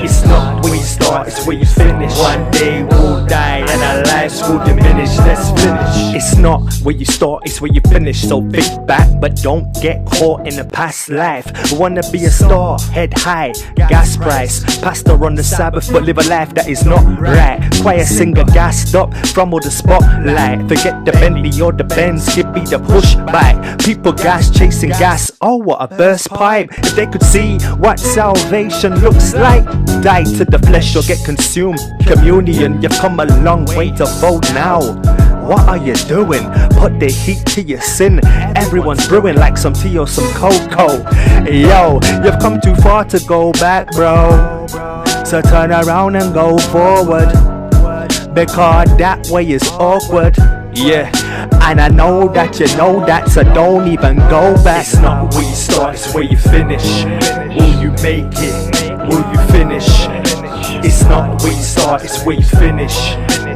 It's not where you start, it's where you finish. One day we'll die and our lives will diminish. Let's finish. It's not where you start, it's where you finish. So think back, but don't get caught in a past life. Wanna be a star, head high, gas price. Pastor on the Sabbath, but live a life that is not right. Choir singer gassed up from all the spotlight. Forget the Bentley or the Benz, give me the push bike. People gas chasing gas, oh what a burst pipe. If they could see what salvation looks like, die to the flesh or get consumed. Communion, you've come a long way to vote now. What are you doing? Put the heat to your sin. Everyone's brewing like some tea or some cocoa. Yo, you've come too far to go back, bro. So turn around and go forward, because that way is awkward. Yeah, and I know that you know that, so don't even go back. It's not where you start, it's where you finish. Will you make it? Will you finish? It's not where you start, it's where you finish.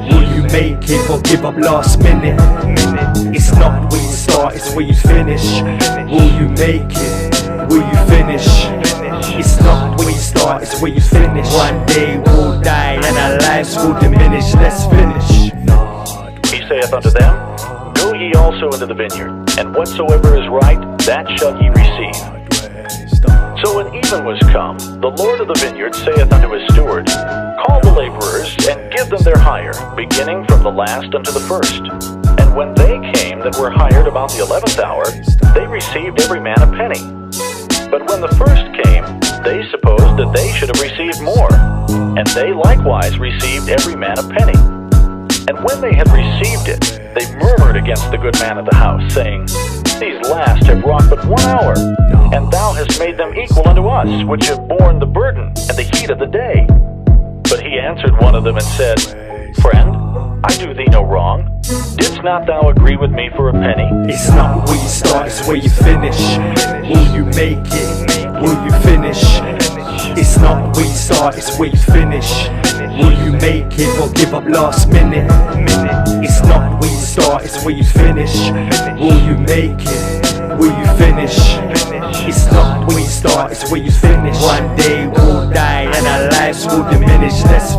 Will you make it or give up last minute? It's not where you start, it's where you finish. Will you make it? Will you finish? It's not where you start, it's where you finish. One day we'll die and our lives will diminish. Let's finish. He saith unto them, Go ye also into the vineyard, and whatsoever is right, that shall ye receive. So when even was come, the Lord of the vineyard saith unto his steward, Call the laborers, and give them their hire, beginning from the last unto the first. And when they came that were hired about the 11th hour, they received every man a penny. But when the first came, they supposed that they should have received more, and they likewise received every man a penny. And when they had received it, they murmured against the good man of the house, saying, These last have wrought but 1 hour, and thou hast made them equal unto us, which have borne the burden and the heat of the day. But he answered one of them and said, Friend, I do thee no wrong. Didst not thou agree with me for a penny? It's not where you start, it's where you finish. Will you make it? Will you finish? It's not where you start, it's where you finish. Will you make it or give up last minute? It's not where you start, it's where you finish. Will you make it? Will you finish? It's not where you start, it's where you finish. One day we'll die and our lives will diminish. Let's